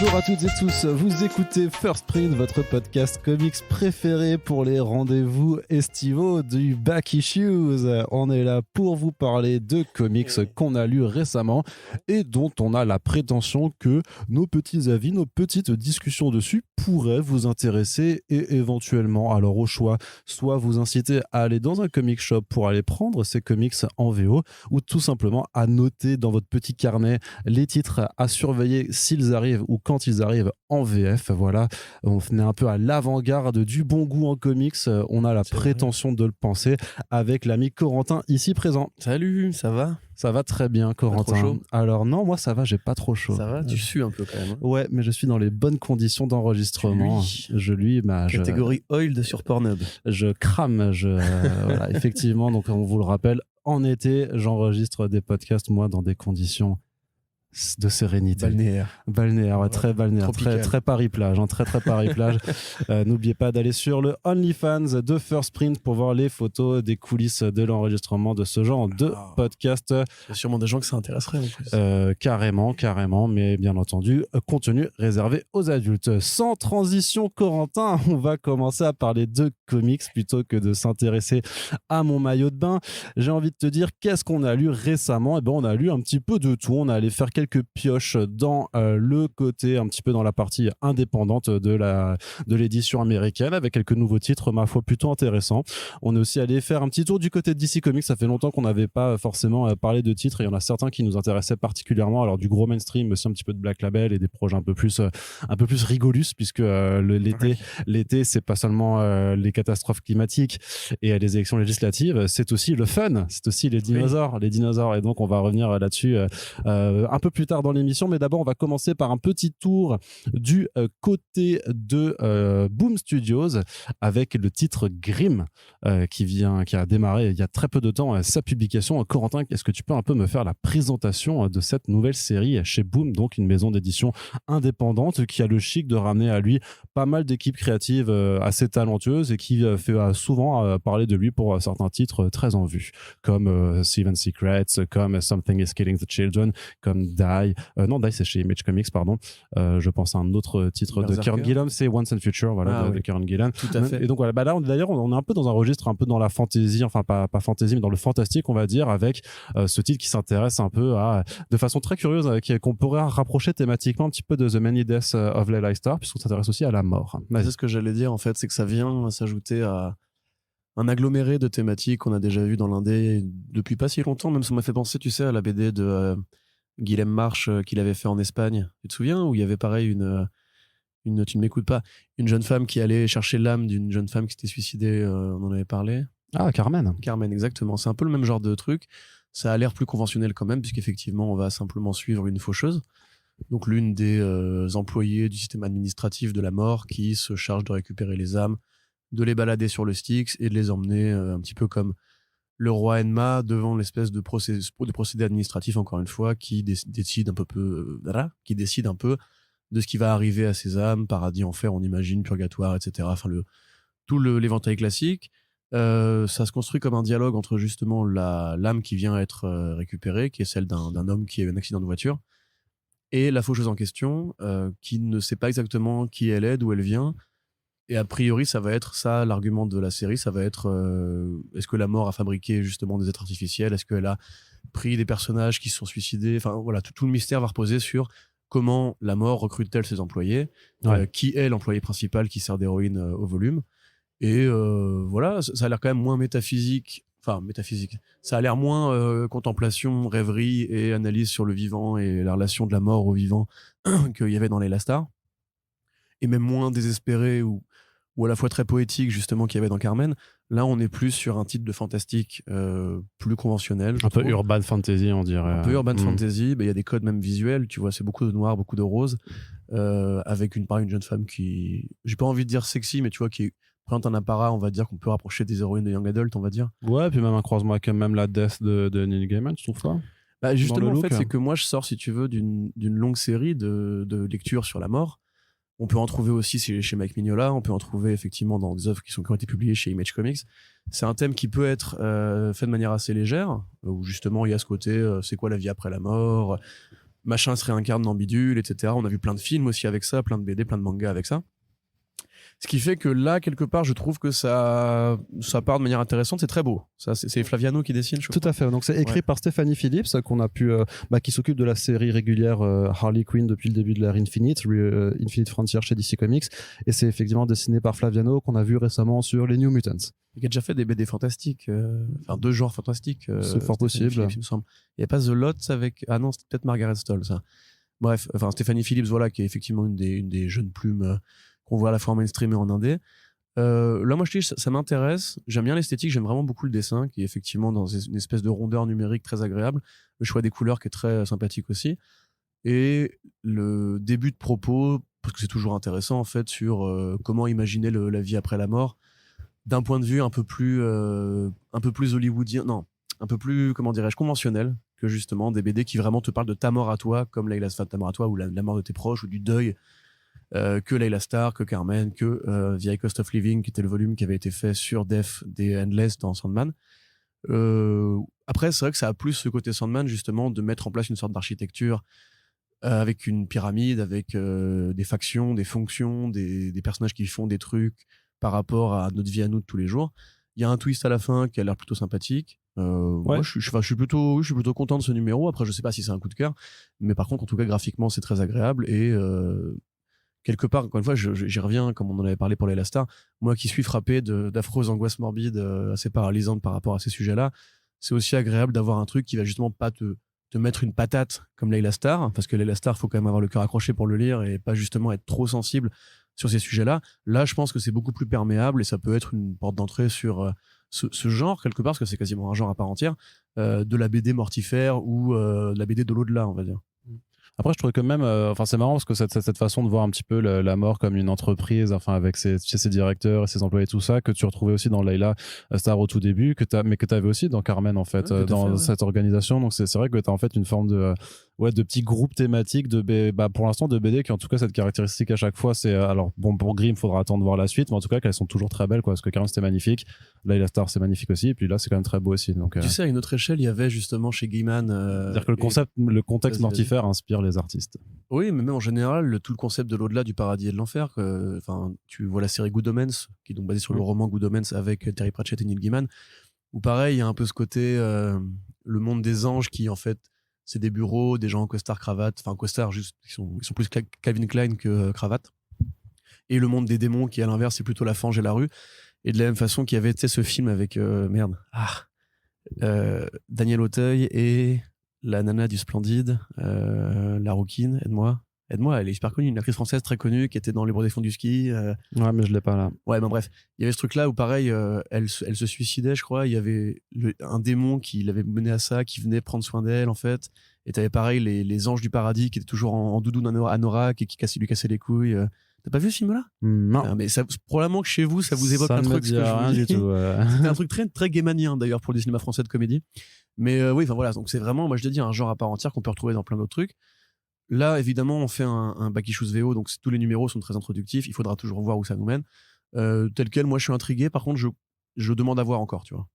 Bonjour à toutes et tous, vous écoutez First Print, votre podcast comics préféré pour les rendez-vous estivaux du Back Issues. On est là pour vous parler de comics qu'on a lus récemment et dont on a la prétention que nos petits avis, nos petites discussions dessus pourraient vous intéresser et éventuellement, alors au choix, soit vous inciter à aller dans un comic shop pour aller prendre ces comics en VO ou tout simplement à noter dans votre petit carnet les titres à surveiller s'ils arrivent ou quand ils arrivent en VF. Voilà, on est un peu à l'avant-garde du bon goût en comics. On a la prétention de le penser avec l'ami Corentin ici présent. Salut, ça va ? Ça va très bien, Corentin. Pas trop chaud ? Alors non, moi ça va, j'ai pas trop chaud. Ça va ? Tu sues un peu quand même. Ouais, mais je suis dans les bonnes conditions d'enregistrement. Catégorie oiled sur Pornhub. Je crame, voilà, effectivement. Donc on vous le rappelle, en été, j'enregistre des podcasts moi dans des conditions de sérénité. Balnéaire, ouais, très balnéaire, très Paris-Plage, très Paris-Plage. N'oubliez pas d'aller sur le OnlyFans de First Print pour voir les photos des coulisses de l'enregistrement de ce genre de podcast. Il y a sûrement des gens que ça intéresserait en plus. Carrément, mais bien entendu, contenu réservé aux adultes. Sans transition, Corentin, on va commencer à parler de comics plutôt que de s'intéresser à mon maillot de bain. J'ai envie de te dire, qu'est-ce qu'on a lu récemment ? On a lu un petit peu de tout. On est allé faire quelques pioches dans le côté, un petit peu dans la partie indépendante de l'édition américaine avec quelques nouveaux titres, ma foi, plutôt intéressants. On est aussi allé faire un petit tour du côté de DC Comics. Ça fait longtemps qu'on n'avait pas forcément parlé de titres et il y en a certains qui nous intéressaient particulièrement. Alors du gros mainstream, mais aussi un petit peu de Black Label et des projets un peu plus rigolus puisque l'été, c'est pas seulement les catastrophes climatiques et les élections législatives, c'est aussi le fun, c'est aussi les dinosaures. Et donc on va revenir là-dessus un peu plus tard dans l'émission, mais d'abord on va commencer par un petit tour du côté de Boom Studios avec le titre Grimm qui a démarré il y a très peu de temps sa publication. Corentin, est-ce que tu peux un peu me faire la présentation de cette nouvelle série chez Boom, donc une maison d'édition indépendante qui a le chic de ramener à lui pas mal d'équipes créatives assez talentueuses et qui fait souvent parler de lui pour certains titres très en vue comme Seven Secrets, comme Something is Killing the Children, comme Die c'est chez Image Comics, pardon. Je pense à un autre titre de Kieron Gillen, c'est Once and Future, de Kieron Gillen. Tout à fait. Et donc voilà, là d'ailleurs on est un peu dans un registre un peu dans la fantasy, enfin pas fantasy mais dans le fantastique on va dire, avec ce titre qui s'intéresse un peu de façon très curieuse, qu'on pourrait rapprocher thématiquement un petit peu de The Many Deaths of Leila Star, puisqu'on s'intéresse aussi à la mort. C'est ce que j'allais dire en fait, c'est que ça vient s'ajouter à un aggloméré de thématiques qu'on a déjà vu dans l'indé depuis pas si longtemps. Même ça m'a fait penser, tu sais, à la BD de Guillaume March qu'il avait fait en Espagne. Tu te souviens, où il y avait pareil une tu ne m'écoutes pas, une jeune femme qui allait chercher l'âme d'une jeune femme qui s'était suicidée, on en avait parlé. Carmen, exactement. C'est un peu le même genre de truc. Ça a l'air plus conventionnel quand même, puisqu'effectivement on va simplement suivre une faucheuse, donc l'une des employées du système administratif de la mort qui se charge de récupérer les âmes, de les balader sur le Styx et de les emmener un petit peu comme le roi Enma devant l'espèce de procédé administratif, encore une fois, qui décide un peu de ce qui va arriver à ces âmes, paradis, enfer, on imagine, purgatoire, etc. Enfin, l'éventail classique. Ça se construit comme un dialogue entre justement l'âme qui vient être récupérée, qui est celle d'un homme qui a eu un accident de voiture, et la faucheuse en question, qui ne sait pas exactement qui elle est, d'où elle vient. Et a priori, ça va être ça, l'argument de la série, ça va être est-ce que la mort a fabriqué justement des êtres artificiels ? Est-ce qu'elle a pris des personnages qui se sont suicidés ? Enfin voilà, tout le mystère va reposer sur comment la mort recrute-t-elle ses employés, qui est l'employé principal qui sert d'héroïne au volume. Et voilà, ça a l'air quand même moins métaphysique. Ça a l'air moins contemplation, rêverie et analyse sur le vivant et la relation de la mort au vivant qu'il y avait dans les Leila Star. Et même moins désespéré ou à la fois très poétique justement qu'il y avait dans Carmen. Là on est plus sur un titre de fantastique plus conventionnel, un peu urban fantasy, on dirait. Un peu urban fantasy, il y a des codes même visuels, tu vois, c'est beaucoup de noir, beaucoup de rose, avec une jeune femme qui, j'ai pas envie de dire sexy, mais tu vois, qui présente un apparat, on va dire, qu'on peut rapprocher des héroïnes de Young Adult, on va dire. Ouais, puis même un croisement avec même la Death de Neil Gaiman, tu trouves pas ? Justement, en fait, c'est que moi je sors, si tu veux, d'une longue série de lectures sur la mort. On peut en trouver aussi chez Mike Mignola, on peut en trouver effectivement dans des œuvres qui ont été publiées chez Image Comics. C'est un thème qui peut être fait de manière assez légère, où justement il y a ce côté c'est quoi la vie après la mort, machin se réincarne dans bidule, etc. On a vu plein de films aussi avec ça, plein de BD, plein de mangas avec ça. Ce qui fait que là, quelque part, je trouve que ça part de manière intéressante. C'est très beau. Ça, c'est Flaviano qui dessine, je crois. Tout à fait. Donc c'est écrit Ouais. par Stephanie Phillips, qu'on a pu, qui s'occupe de la série régulière Harley Quinn depuis le début de l'ère Infinite, Infinite Frontier chez DC Comics, et c'est effectivement dessiné par Flaviano qu'on a vu récemment sur les New Mutants. Il a déjà fait des BD fantastiques, enfin deux genres fantastiques. C'est fort possible. Phillips, il me semble. Il n'y a pas The Lot avec. Ah non, c'était peut-être Margaret Stoll, ça. Bref, enfin Stephanie Phillips, voilà, qui est effectivement une des jeunes plumes qu'on voit à la fois en mainstream et en indé. Là, moi, je te dis, ça m'intéresse. J'aime bien l'esthétique, j'aime vraiment beaucoup le dessin, qui est effectivement dans une espèce de rondeur numérique très agréable. Le choix des couleurs qui est très sympathique aussi. Et le début de propos, parce que c'est toujours intéressant, en fait, sur comment imaginer la vie après la mort, d'un point de vue un peu plus hollywoodien, non, un peu plus, comment dirais-je, conventionnel, que justement des BD qui vraiment te parlent de ta mort à toi, comme ta mort à toi, ou la mort de tes proches, ou du deuil. Que Layla Starr, que Carmen, que The High Cost of Living, qui était le volume qui avait été fait sur Def des Endless dans Sandman. Après, c'est vrai que ça a plus ce côté Sandman, justement, de mettre en place une sorte d'architecture avec une pyramide, avec des factions, des fonctions, des personnages qui font des trucs par rapport à notre vie à nous de tous les jours. Il y a un twist à la fin qui a l'air plutôt sympathique. Moi, je suis plutôt content de ce numéro. Après, je sais pas si c'est un coup de cœur, mais par contre, en tout cas, graphiquement, c'est très agréable et quelque part, encore une fois, j'y reviens, comme on en avait parlé pour Layla Starr, moi qui suis frappé d'affreuses angoisses morbides assez paralysantes par rapport à ces sujets-là, c'est aussi agréable d'avoir un truc qui va justement pas te mettre une patate comme Layla Starr, parce que Layla Starr, il faut quand même avoir le cœur accroché pour le lire et pas justement être trop sensible sur ces sujets-là. Là, je pense que c'est beaucoup plus perméable et ça peut être une porte d'entrée sur ce genre, quelque part, parce que c'est quasiment un genre à part entière, de la BD mortifère ou de la BD de l'au-delà, on va dire. Après, je trouve que même, c'est marrant parce que cette façon de voir un petit peu la mort comme une entreprise, enfin, avec ses directeurs et ses employés, tout ça, que tu retrouvais aussi dans Layla Starr au tout début, mais que tu avais aussi dans Carmen, en fait, dans cette organisation. Donc, c'est vrai que tu as en fait une forme de petits groupes thématiques pour l'instant, de BD qui ont en tout cas cette caractéristique à chaque fois. C'est, alors, bon, pour Grimm, faudra attendre voir la suite, mais en tout cas, qu'elles sont toujours très belles, quoi, parce que Carmen, c'était magnifique. Layla Starr, c'est magnifique aussi. Et puis là, c'est quand même très beau aussi. Donc, tu sais, à une autre échelle, il y avait justement chez Gaiman. c'est-à-dire que le contexte mortifère inspire les artistes. Oui, mais même en général, tout le concept de l'au-delà, du paradis et de l'enfer, tu vois la série Good Omens, qui est donc basée sur le roman Good Omens avec Terry Pratchett et Neil Gaiman, où pareil, il y a un peu ce côté, le monde des anges qui, en fait, c'est des bureaux, des gens en costard cravate, enfin costard juste, ils sont plus Calvin Klein que cravate. Et le monde des démons qui, à l'inverse, c'est plutôt la fange et la rue. Et de la même façon qu'il y avait, tu sais, ce film avec, Daniel Auteuil et la nana du Splendide, la rouquine, aide-moi, elle est super connue, une actrice française très connue qui était dans Les Brodés fonds du ski. Ouais, mais je l'ai pas là. Ouais, ben bref, il y avait ce truc-là où pareil, elle se suicidait, je crois. Il y avait un démon qui l'avait mené à ça, qui venait prendre soin d'elle en fait. Et t'avais pareil les anges du paradis qui étaient toujours en doudoune anorak et qui lui cassaient les couilles. T'as pas vu ce film-là? Non. Ah, mais probablement que chez vous, ça vous évoque ça un truc. Ça me dit rien du tout. C'était un truc très, très gaimanien d'ailleurs pour le cinéma français de comédie. Mais oui, enfin voilà, donc c'est vraiment, moi je te dis, un genre à part entière qu'on peut retrouver dans plein d'autres trucs. Là, évidemment, on fait un Back Issues VO, donc tous les numéros sont très introductifs. Il faudra toujours voir où ça nous mène. Tel quel, moi je suis intrigué. Par contre, je demande à voir encore, tu vois.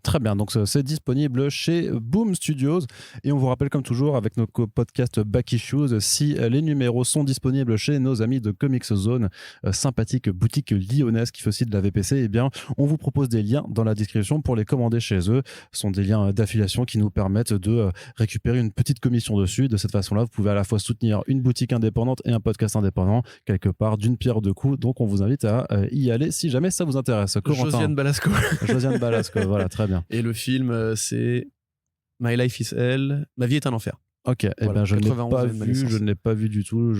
Très bien, donc c'est disponible chez Boom Studios et on vous rappelle comme toujours avec nos podcasts Back Issues, si les numéros sont disponibles chez nos amis de Comics Zone, sympathique boutique lyonnaise qui fait aussi de la VPC, eh bien on vous propose des liens dans la description pour les commander chez eux. Ce sont des liens d'affiliation qui nous permettent de récupérer une petite commission dessus. De cette façon-là, vous pouvez à la fois soutenir une boutique indépendante et un podcast indépendant quelque part d'une pierre deux coups. Donc on vous invite à y aller si jamais ça vous intéresse. Josiane Balasco. Josiane Balasco, voilà, très bien. Et le film, c'est My Life is Hell, Ma vie est un enfer. Ok, voilà, je ne l'ai pas vu du tout.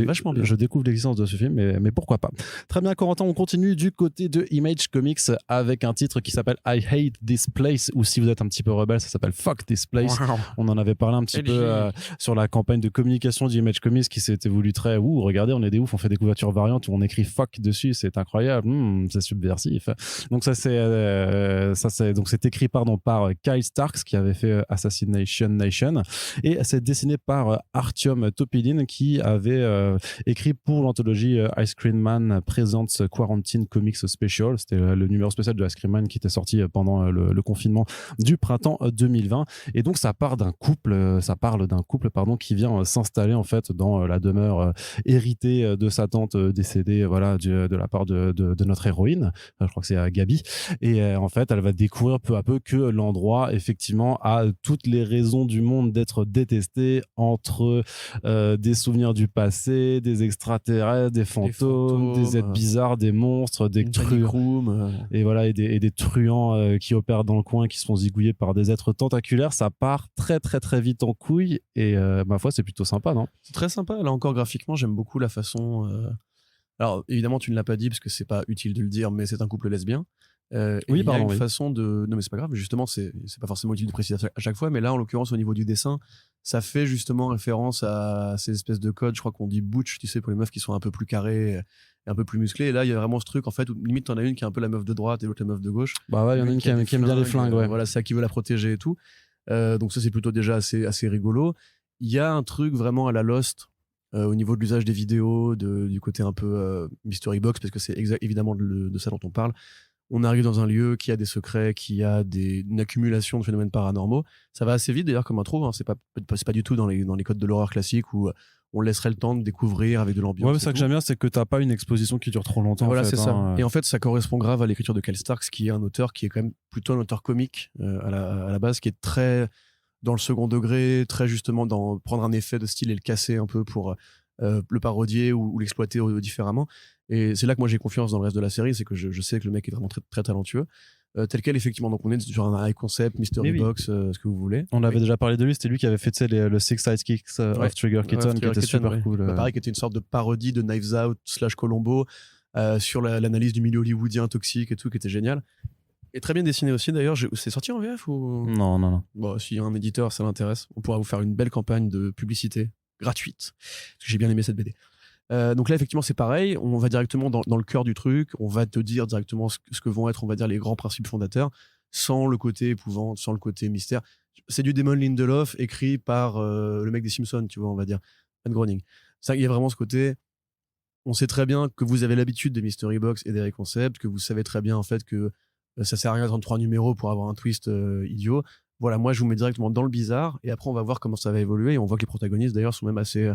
Vachement bien. Je découvre l'existence de ce film, mais pourquoi pas. Très bien, Corentin, on continue du côté de Image Comics avec un titre qui s'appelle I Hate This Place, ou si vous êtes un petit peu rebelle, ça s'appelle Fuck This Place. Wow. On en avait parlé un petit peu sur la campagne de communication d'Image Comics qui s'était voulu très regardez, on est des ouf, on fait des couvertures variantes où on écrit fuck dessus, c'est incroyable, c'est subversif. Donc c'est écrit par Kyle Starks qui avait fait Assassination Nation. et c'est dessiné par Artyom Topilin qui avait écrit pour l'anthologie Ice Cream Man Presents Quarantine Comics Special. C'était le numéro spécial de Ice Cream Man qui était sorti pendant le confinement du printemps 2020. Et donc ça parle d'un couple qui vient s'installer en fait dans la demeure héritée de sa tante décédée, voilà, de la part de notre héroïne. Je crois que c'est Gabi. Et en fait, elle va découvrir peu à peu que l'endroit, effectivement, a toutes les raisons du monde d'être détesté, entre des souvenirs du passé, des extraterrestres, des fantômes, des êtres bizarres, des monstres, des truands, et voilà, et des truands qui opèrent dans le coin, qui se font zigouiller par des êtres tentaculaires. Ça part très très très vite en couille, et ma foi, c'est plutôt sympa, non? C'est très sympa. Là encore, graphiquement, j'aime beaucoup la façon. Alors évidemment, tu ne l'as pas dit parce que c'est pas utile de le dire, mais c'est un couple lesbien. Oui, pardon. Il y a une façon de. Non, mais c'est pas grave. Justement, c'est pas forcément utile de préciser à chaque fois, mais là, en l'occurrence, au niveau du dessin, ça fait justement référence à ces espèces de codes. Je crois qu'on dit butch, tu sais, pour les meufs qui sont un peu plus carrées, et un peu plus musclées. Et là, il y a vraiment ce truc, en fait, où limite, t'en as une qui est un peu la meuf de droite et l'autre la meuf de gauche. Bah ouais, il y en a une qui aime bien les flingues, ouais. Voilà, c'est ça qui veut la protéger et tout. Donc ça, c'est plutôt déjà assez rigolo. Il y a un truc vraiment à la Lost. Au niveau de l'usage des vidéos, du côté un peu mystery box, parce que c'est évidemment de ça dont on parle. On arrive dans un lieu qui a des secrets, qui a une accumulation de phénomènes paranormaux. Ça va assez vite d'ailleurs comme intro, hein. C'est pas du tout dans les codes de l'horreur classique où on laisserait le temps de découvrir avec de l'ambiance. Ouais, mais ça que j'aime bien, c'est que t'as pas une exposition qui dure trop longtemps. Voilà, en fait, c'est ça. Et en fait, ça correspond grave à l'écriture de Cal Starks, qui est un auteur qui est quand même plutôt un auteur comique à la base, qui est très dans le second degré, très justement dans prendre un effet de style et le casser un peu pour le parodier ou l'exploiter différemment. Et c'est là que moi j'ai confiance dans le reste de la série, c'est que je sais que le mec est vraiment très, très talentueux. Tel quel, effectivement. Donc on est sur un high concept, mystery box, ce que vous voulez. On avait déjà parlé de lui, c'était lui qui avait fait le Six Sidekicks of Trigger Kitten, qui était super cool. Bah, pareil, qui était une sorte de parodie de Knives Out / Colombo sur l'analyse du milieu hollywoodien toxique et tout, qui était génial. Et très bien dessiné aussi d'ailleurs. C'est sorti en VF ou... Non. Bon, si un éditeur ça l'intéresse, on pourra vous faire une belle campagne de publicité gratuite. Parce que j'ai bien aimé cette BD. Donc là, effectivement, c'est pareil. On va directement dans le cœur du truc. On va te dire directement ce que vont être, on va dire, les grands principes fondateurs, sans le côté épouvante, sans le côté mystère. C'est du Damon Lindelof écrit par le mec des Simpsons, tu vois, on va dire, Matt Groening. Il y a vraiment ce côté. On sait très bien que vous avez l'habitude des mystery box et des high concepts, que vous savez très bien en fait que ça sert à rien d'attendre 3 numéros pour avoir un twist idiot. Voilà, moi je vous mets directement dans le bizarre et après on va voir comment ça va évoluer et on voit que les protagonistes d'ailleurs sont même assez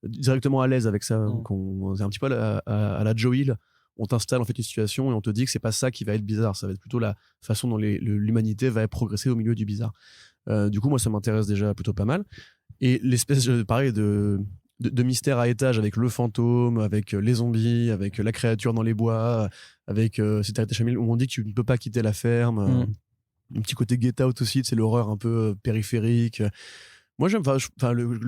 directement à l'aise avec ça. Donc c'est un petit peu à la Joe Hill. On t'installe en fait une situation et on te dit que c'est pas ça qui va être bizarre, ça va être plutôt la façon dont l'humanité va progresser au milieu du bizarre. Du coup moi ça m'intéresse déjà plutôt pas mal. Et l'espèce pareil de mystère à étage avec le fantôme, avec les zombies, avec la créature dans les bois, avec cette arrêté Chamil où on dit que tu ne peux pas quitter la ferme. Un petit côté Get Out aussi, c'est l'horreur un peu périphérique. Moi j'aime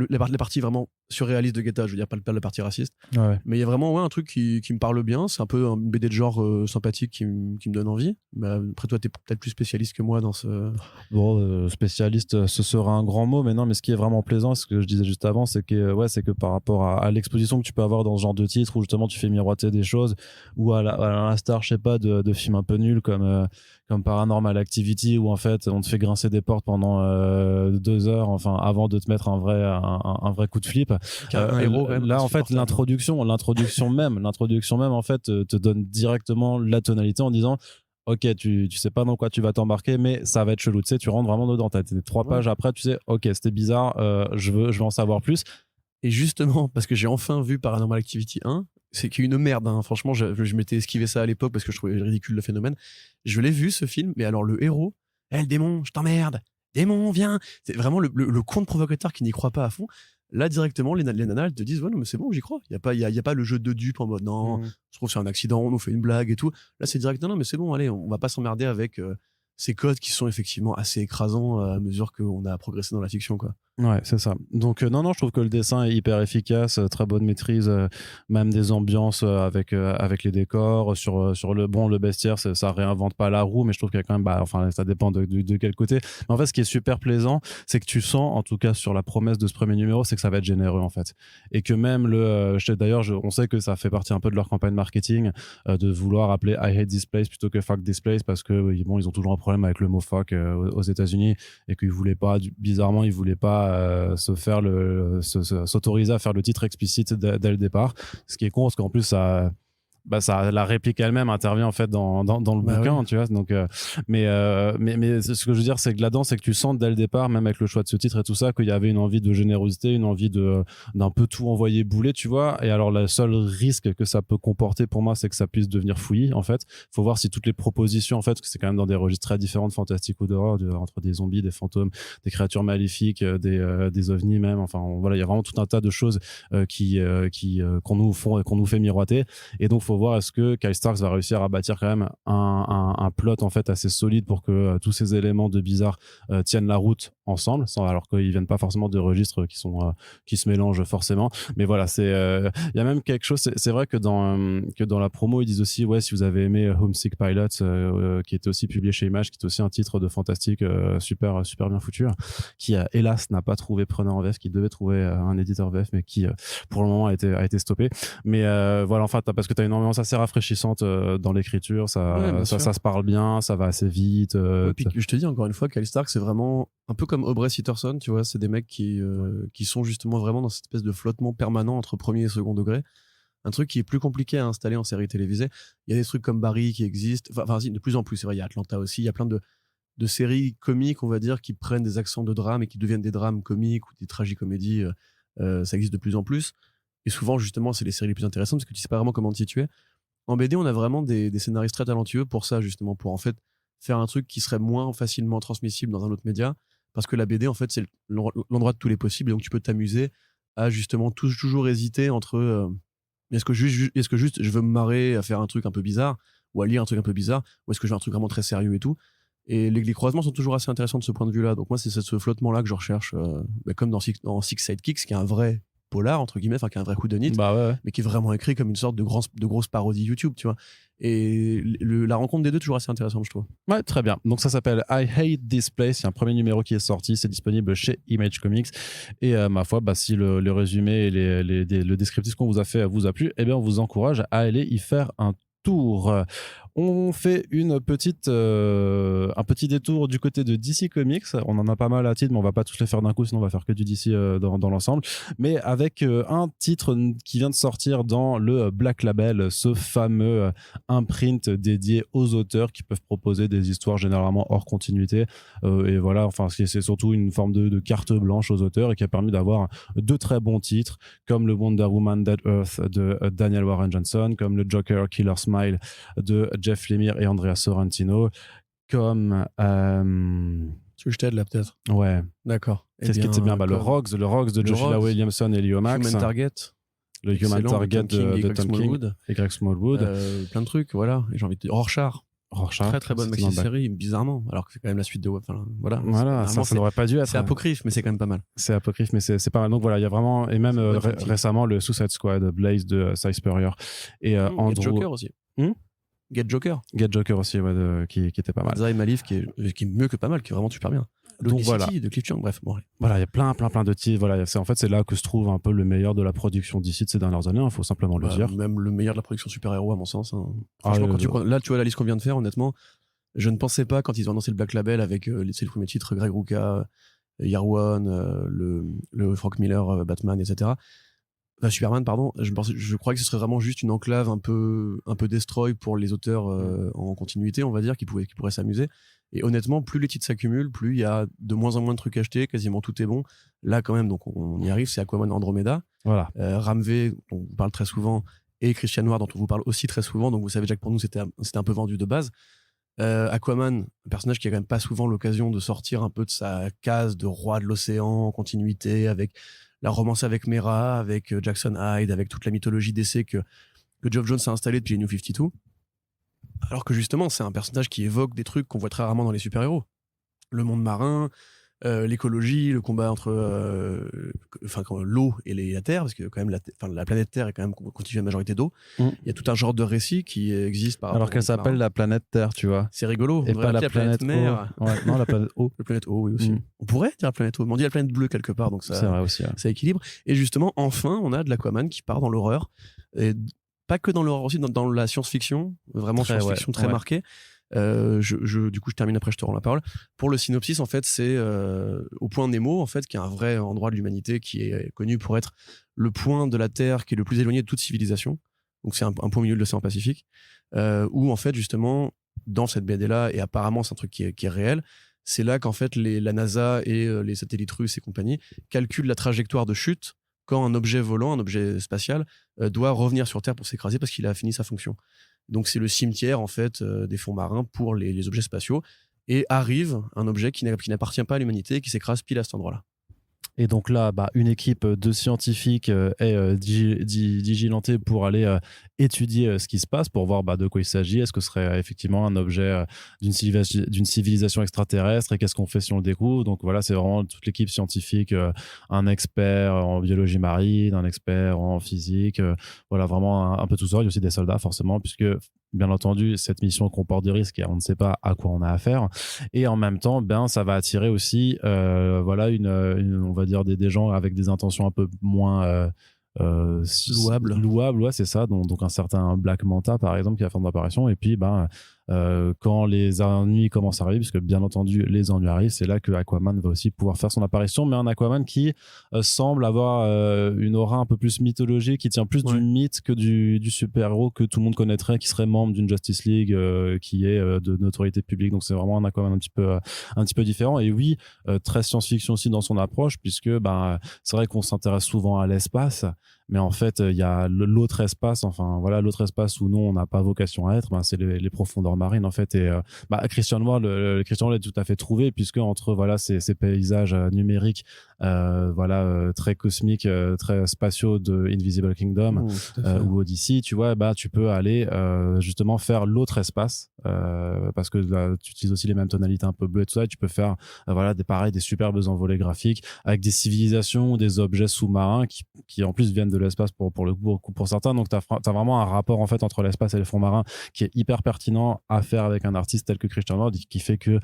la partie vraiment surréaliste de Get Out, je veux dire pas la partie raciste. Ouais. Mais il y a vraiment un truc qui me parle bien, c'est un peu une BD de genre sympathique qui me donne envie. Bah, après toi t'es peut-être plus spécialiste que moi dans ce... Bon, spécialiste, ce sera un grand mot, mais non, mais ce qui est vraiment plaisant, ce que je disais juste avant, c'est que par rapport à l'exposition que tu peux avoir dans ce genre de titre, où justement tu fais miroiter des choses, ou à l'instar, je sais pas, de films un peu nuls comme Paranormal Activity, où en fait on te fait grincer des portes pendant 2 heures, enfin avant de te mettre un vrai coup de flip. Un héros, quand même, là en fait l'introduction même en fait te donne directement la tonalité en disant ok, tu sais pas dans quoi tu vas t'embarquer, mais ça va être chelou, tu sais, tu rentres vraiment dedans, t'as 3 pages après, tu sais, ok, c'était bizarre, je veux en savoir plus. Et justement, parce que j'ai enfin vu Paranormal Activity 1, c'est qu'il y a une merde, hein. Franchement, je m'étais esquivé ça à l'époque parce que je trouvais ridicule le phénomène. Je l'ai vu ce film, mais alors le héros, le démon, je t'emmerde, démon, viens. C'est vraiment le conte provocateur qui n'y croit pas à fond. Là, directement, les nanas, elles te disent, ouais, non, mais c'est bon, j'y crois. Il y a pas le jeu de dupe en mode, non, je trouve que c'est un accident, on nous fait une blague et tout. Là, c'est direct, non, mais c'est bon, allez, on va pas s'emmerder avec ces codes qui sont effectivement assez écrasants à mesure qu'on a progressé dans la fiction, quoi. Ouais, c'est ça. Donc non, je trouve que le dessin est hyper efficace, très bonne maîtrise, même des ambiances avec les décors, sur le bestiaire, ça réinvente pas la roue, mais je trouve qu'il y a quand même, ça dépend de quel côté. Mais en fait, ce qui est super plaisant, c'est que tu sens, en tout cas sur la promesse de ce premier numéro, c'est que ça va être généreux en fait, et que même on sait que ça fait partie un peu de leur campagne marketing, de vouloir appeler I hate this place plutôt que fuck this place, parce que bon, ils ont toujours un problème avec le mot fuck aux États-Unis, et qu'ils voulaient pas, bizarrement, ils voulaient pas se faire s'autoriser à faire le titre explicite dès le départ, ce qui est con parce qu'en plus ça la réplique elle-même intervient en fait dans le bouquin, tu vois. Donc, mais ce que je veux dire, c'est que là-dedans, c'est que tu sens dès le départ, même avec le choix de ce titre et tout ça, qu'il y avait une envie de générosité, une envie d'un peu tout envoyer bouler, tu vois. Et alors, le seul risque que ça peut comporter pour moi, c'est que ça puisse devenir fouillis, en fait. Faut voir si toutes les propositions, en fait, que c'est quand même dans des registres très différents de fantastique ou d'horreur, entre des zombies, des fantômes, des créatures maléfiques, des ovnis même. Enfin, voilà, il y a vraiment tout un tas de choses qu'on nous fait miroiter. Et donc, faut voir est-ce que Kyle Starks va réussir à bâtir quand même un plot en fait assez solide pour que tous ces éléments de bizarre tiennent la route ensemble, alors qu'ils viennent pas forcément de registres qui se mélangent forcément. Mais voilà, il y a même quelque chose. C'est vrai que dans la promo, ils disent aussi si vous avez aimé Homesick Pilot, qui était aussi publié chez Image, qui est aussi un titre de fantastique super bien foutu, qui hélas n'a pas trouvé preneur en VF, qui devait trouver un éditeur VF, mais qui pour le moment a été stoppé. Mais voilà, en fait, parce que tu as une ambiance assez rafraîchissante dans l'écriture, ça se parle bien, ça va assez vite. Et puis je te dis encore une fois, Kyle Stark, c'est vraiment un peu comme Aubrey Sitterson, tu vois, c'est des mecs qui sont justement vraiment dans cette espèce de flottement permanent entre premier et second degré. Un truc qui est plus compliqué à installer en série télévisée. Il y a des trucs comme Barry qui existent, enfin de plus en plus, c'est vrai, il y a Atlanta aussi, il y a plein de séries comiques, on va dire, qui prennent des accents de drame et qui deviennent des drames comiques ou des tragicomédies. Ça existe de plus en plus. Et souvent, justement, c'est les séries les plus intéressantes parce que tu sais pas vraiment comment t'y situer. En BD, on a vraiment des scénaristes très talentueux pour ça, justement, pour en fait faire un truc qui serait moins facilement transmissible dans un autre média. Parce que la BD, en fait, c'est l'endroit de tous les possibles. Et donc, tu peux t'amuser à justement toujours hésiter entre est-ce que juste je veux me marrer à faire un truc un peu bizarre ou à lire un truc un peu bizarre, ou est-ce que je veux un truc vraiment très sérieux et tout. Et les croisements sont toujours assez intéressants de ce point de vue-là. Donc moi, c'est ce flottement-là que je recherche, comme dans Six Sidekicks, qui est un vrai polar, entre guillemets, enfin qui est un vrai coup de nid, mais qui est vraiment écrit comme une sorte de grosse parodie YouTube, tu vois. Et la rencontre des deux est toujours assez intéressante, je trouve. Ouais, très bien. Donc ça s'appelle I Hate This Place. Il y a un premier numéro qui est sorti, c'est disponible chez Image Comics. Et ma foi, si le résumé et le descriptif qu'on vous a fait vous a plu, eh bien on vous encourage à aller y faire un tour. On fait un petit détour du côté de DC Comics. On en a pas mal à titre, mais on va pas tous les faire d'un coup, sinon on va faire que du DC dans l'ensemble. Mais avec un titre qui vient de sortir dans le Black Label, ce fameux imprint dédié aux auteurs qui peuvent proposer des histoires généralement hors continuité. Et voilà, enfin, c'est surtout une forme de carte blanche aux auteurs et qui a permis d'avoir de très bons titres, comme le Wonder Woman Dead Earth de Daniel Warren Johnson, comme le Joker Killer Smile de Jeff Lemire et Andrea Sorrentino, comme tu veux que je t'aide là peut-être? Ouais, d'accord. Qu'est-ce qui était bien? Le Rogues de Joshua Williamson et Leo Max, Human Target, le Human Target de Tom King et Greg Smallwood, plein de trucs, voilà. Et j'ai envie de dire Rorschach, très bonne maxi-série, bizarrement, alors que c'est quand même la suite de voilà, ça n'aurait pas dû être. C'est apocryphe, mais c'est quand même pas mal. C'est apocryphe, mais c'est pas mal. Donc voilà, il y a vraiment, et même récemment le Suicide Squad Blaze de Cy Spurrier et Andrew. Joker aussi. Get Joker aussi, qui était pas mal. Zay Malif qui est mieux que pas mal, qui est vraiment super bien. Donc voilà, de Cliff Chung, bref. Bon, voilà, il y a plein de titres. Voilà, c'est là que se trouve un peu le meilleur de la production d'ici de ces dernières années. Il faut simplement le dire. Même le meilleur de la production super-héros à mon sens. Franchement, là, tu vois la liste qu'on vient de faire. Honnêtement, je ne pensais pas quand ils ont annoncé le Black Label avec c'est le premier titre, Greg Rucka, Yarwan, le Frank Miller, Batman, etc. Enfin, Superman, pardon. Je croyais que ce serait vraiment juste une enclave un peu destroy pour les auteurs en continuité, on va dire, qui pourraient s'amuser. Et honnêtement, plus les titres s'accumulent, plus il y a de moins en moins de trucs achetés, quasiment tout est bon. Là, quand même, donc on y arrive, c'est Aquaman Andromeda. Voilà. Ramvé, dont on vous parle très souvent, et Christian Noir, dont on vous parle aussi très souvent. Donc vous savez déjà que pour nous, c'était un peu vendu de base. Aquaman, un personnage qui a quand même pas souvent l'occasion de sortir un peu de sa case de roi de l'océan en continuité, avec la romance avec Mera, avec Jackson Hyde, avec toute la mythologie d'essai que Geoff Jones a installée depuis les New 52. Alors que justement, c'est un personnage qui évoque des trucs qu'on voit très rarement dans les super-héros. Le monde marin, l'écologie, le combat entre l'eau et la Terre, parce que quand même la planète Terre est quand même constituée à majorité d'eau. Il y a tout un genre de récit qui existe par rapport. Alors qu'elle s'appelle la planète Terre, tu vois. C'est rigolo. Et pas la planète mer. Ouais, non, la planète eau. La planète eau, oui aussi. On pourrait dire la planète eau, mais on dit la planète bleue quelque part, donc ça. C'est vrai aussi. Ouais. Ça équilibre. Et justement, enfin, on a de l'Aquaman qui part dans l'horreur. Et pas que dans l'horreur, aussi dans la science-fiction, vraiment science-fiction très marquée. Du coup, je termine après, je te rends la parole. Pour le synopsis, en fait, c'est au point Nemo, en fait, qui est un vrai endroit de l'humanité qui est connu pour être le point de la Terre qui est le plus éloigné de toute civilisation. Donc, c'est un point au milieu de l'océan Pacifique, où, en fait, justement, dans cette BD-là, et apparemment, c'est un truc qui est réel, c'est là qu'en fait, la NASA et les satellites russes et compagnie calculent la trajectoire de chute quand un objet volant, un objet spatial, doit revenir sur Terre pour s'écraser parce qu'il a fini sa fonction. Donc c'est le cimetière en fait des fonds marins pour les objets spatiaux. Et arrive un objet qui n'appartient pas à l'humanité et qui s'écrase pile à cet endroit-là. Et donc là, une équipe de scientifiques est diligentée pour aller étudier ce qui se passe, pour voir de quoi il s'agit. Est-ce que ce serait effectivement un objet d'une civilisation extraterrestre, et qu'est-ce qu'on fait si on le découvre? Donc voilà, c'est vraiment toute l'équipe scientifique, un expert en biologie marine, un expert en physique, voilà, vraiment un peu tout ça. Il y a aussi des soldats forcément, puisque bien entendu, cette mission comporte des risques et on ne sait pas à quoi on a affaire. Et en même temps, ça va attirer aussi voilà, on va dire des gens avec des intentions un peu moins louables, ouais, c'est ça. Donc un certain Black Manta, par exemple, qui va faire une apparition. Et puis, quand les ennuis commencent à arriver, parce que bien entendu, les ennuis arrivent, c'est là que Aquaman va aussi pouvoir faire son apparition. Mais un Aquaman qui semble avoir une aura un peu plus mythologique, qui tient plus du mythe que du super-héros que tout le monde connaîtrait, qui serait membre d'une Justice League qui est de notoriété publique. Donc c'est vraiment un Aquaman un petit peu différent. Et oui, très science-fiction aussi dans son approche, puisque c'est vrai qu'on s'intéresse souvent à l'espace, mais en fait il y a l'autre espace, enfin voilà, l'autre espace où nous on n'a pas vocation à être, c'est les profondeurs marines en fait. Et Christian Noir, le Christian Noir est tout à fait trouvé, puisque entre voilà ces paysages numériques très cosmiques, très spatiaux de Invisible Kingdom ou Odyssey, tu vois, tu peux aller justement faire l'autre espace, parce que tu utilises aussi les mêmes tonalités un peu bleues et tout ça, et tu peux faire des superbes envolées graphiques avec des civilisations ou des objets sous-marins qui en plus viennent de l'espace pour certains. Donc t'as vraiment un rapport en fait entre l'espace et les fonds marins qui est hyper pertinent à faire avec un artiste tel que Christian Ward, qui fait que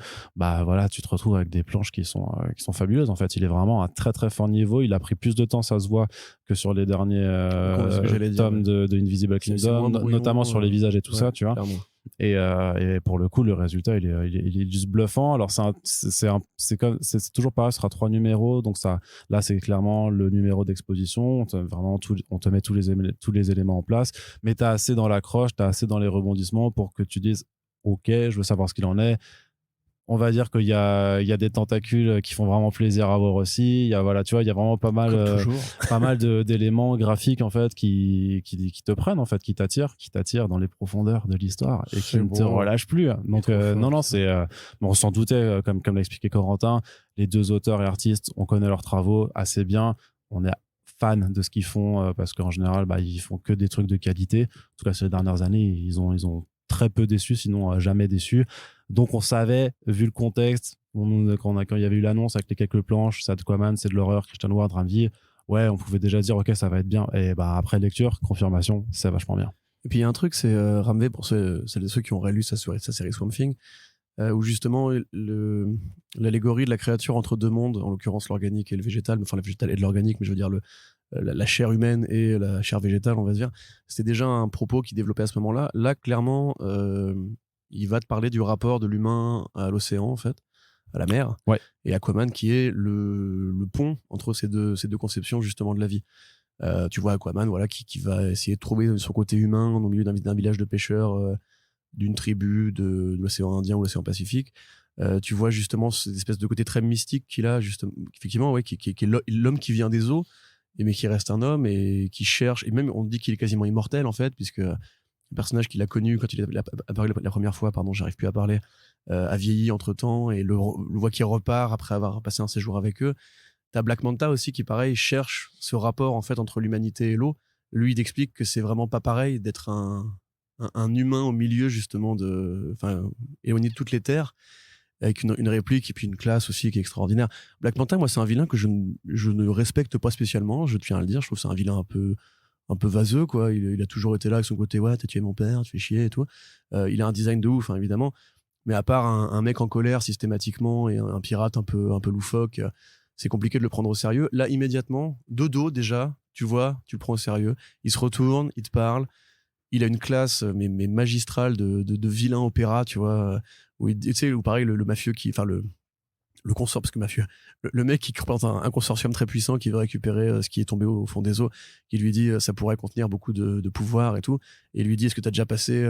tu te retrouves avec des planches qui sont fabuleuses. En fait, il est vraiment à très très fort niveau. Il a pris plus de temps, ça se voit, que sur les derniers tomes de Invisible Kingdom, notamment sur les visages et tout ça, tu vois. Clairement. Et pour le coup, le résultat, il est juste bluffant. Alors c'est toujours pareil, ce sera 3 numéros, donc ça, là c'est clairement le numéro d'exposition. On te met tous les éléments en place, mais t'as assez dans l'accroche, t'as assez dans les rebondissements pour que tu dises ok, je veux savoir ce qu'il en est. On va dire qu'il y a des tentacules qui font vraiment plaisir à voir aussi. Il y a vraiment pas mal d'éléments graphiques en fait qui te prennent, en fait, qui t'attirent dans les profondeurs de l'histoire et qui ne te relâchent plus. Donc on s'en doutait, comme l'a expliqué Corentin. Les deux auteurs et artistes, on connaît leurs travaux assez bien. On est fan de ce qu'ils font, parce qu'en général, ils font que des trucs de qualité. En tout cas, ces dernières années, ils ont très peu déçu, sinon jamais déçu. Donc on savait, vu le contexte, quand il y avait eu l'annonce avec les quelques planches, c'est Aquaman, c'est de l'horreur, Christian Ward, Ramvier, ouais, on pouvait déjà dire ok, ça va être bien. Et après lecture, confirmation, c'est vachement bien. Et puis il y a un truc, c'est Ramvier, pour ceux qui ont rélu sa série Swamp Thing, où justement l'allégorie de la créature entre deux mondes, en l'occurrence l'organique et le végétal, enfin le végétal et de l'organique, mais je veux dire la chair humaine et la chair végétale, on va dire, c'était déjà un propos qui développait à ce moment-là. Là, clairement, il va te parler du rapport de l'humain à l'océan, en fait, à la mer, et Aquaman qui est le pont entre ces deux conceptions justement de la vie. Tu vois Aquaman, voilà, qui va essayer de trouver son côté humain au milieu d'un village de pêcheurs, d'une tribu de l'océan Indien ou l'océan Pacifique. Tu vois justement cette espèce de côté très mystique qu'il a, justement, effectivement, qui est l'homme qui vient des eaux, mais qui reste un homme et qui cherche, et même on dit qu'il est quasiment immortel en fait, puisque le personnage qu'il a connu quand il a apparu la première fois, j'arrive plus à parler, a vieilli entre temps, et le voit qu'il repart après avoir passé un séjour avec eux. T'as Black Manta aussi qui, pareil, cherche ce rapport en fait entre l'humanité et l'eau. Lui, il explique que c'est vraiment pas pareil d'être un humain au milieu justement éloigné de toutes les terres, avec une réplique et puis une classe aussi qui est extraordinaire. Black Manta, moi, c'est un vilain que je ne respecte pas spécialement, je tiens à le dire. Je trouve que c'est un vilain un peu vaseux, quoi. Il a toujours été là avec son côté t'as tué mon père, tu fais chier et tout. Il a un design de ouf, hein, évidemment, mais à part un mec en colère systématiquement et un pirate un peu loufoque, c'est compliqué de le prendre au sérieux. Là, immédiatement, de dos déjà, tu vois, tu le prends au sérieux, il se retourne, il te parle, il a une classe mais magistrale de vilain opéra, tu vois, où tu sais, où pareil le mafieux enfin le consort, parce que mafieux, le mec qui représente un consortium très puissant qui veut récupérer ce qui est tombé au fond des eaux, qui lui dit ça pourrait contenir beaucoup de pouvoir et tout, et il lui dit est-ce que tu as déjà passé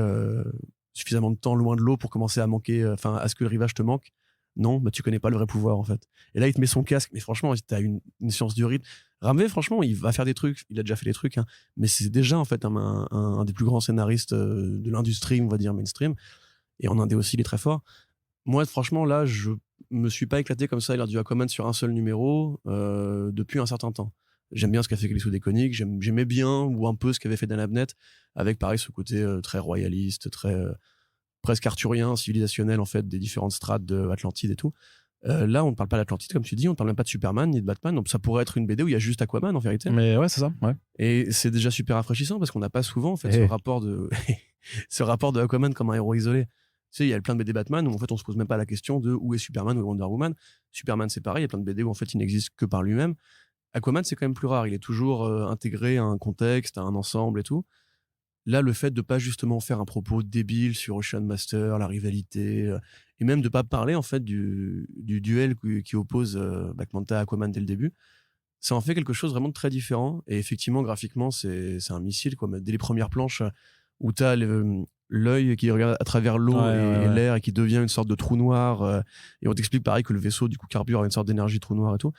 suffisamment de temps loin de l'eau pour commencer à manquer, enfin à ce que le rivage te manque? Non, bah tu connais pas le vrai pouvoir en fait. Et là il te met son casque, mais franchement t'as une science du rythme. Ramvé, franchement, il va faire des trucs, il a déjà fait des trucs, hein, mais c'est déjà en fait un des plus grands scénaristes de l'industrie, on va dire mainstream, et en indé aussi il est très fort. Moi, franchement, là, je me suis pas éclaté comme ça à l'heure du Aquaman sur un seul numéro depuis un certain temps. J'aime bien ce qu'a fait Kelly Sue DeConnick, j'aimais bien ou un peu ce qu'avait fait Dan Abnett, avec pareil ce côté très royaliste, très presque arthurien, civilisationnel en fait, des différentes strates de Atlantide et tout. Là, on ne parle pas d'Atlantide comme tu dis, on ne parle même pas de Superman ni de Batman, donc ça pourrait être une BD où il y a juste Aquaman en vérité. Mais ouais, c'est ça, ouais. Et c'est déjà super rafraîchissant parce qu'on n'a pas souvent en fait ce rapport de Aquaman comme un héros isolé. Tu sais, il y a plein de BD Batman où en fait on se pose même pas la question de où est Superman ou Wonder Woman. Superman c'est pareil, il y a plein de BD où en fait il n'existe que par lui-même. Aquaman c'est quand même plus rare, il est toujours intégré à un contexte, à un ensemble et tout. Là, le fait de pas justement faire un propos débile sur Ocean Master, la rivalité, et même de pas parler en fait du duel qui oppose Black Manta à Aquaman dès le début, ça en fait quelque chose vraiment de très différent. Et effectivement, graphiquement, c'est un missile, quoi. Mais dès les premières planches où t'as l'œil qui regarde à travers l'eau et l'air et qui devient une sorte de trou noir, et on t'explique pareil que le vaisseau du coup carbure à une sorte d'énergie trou noir et tout.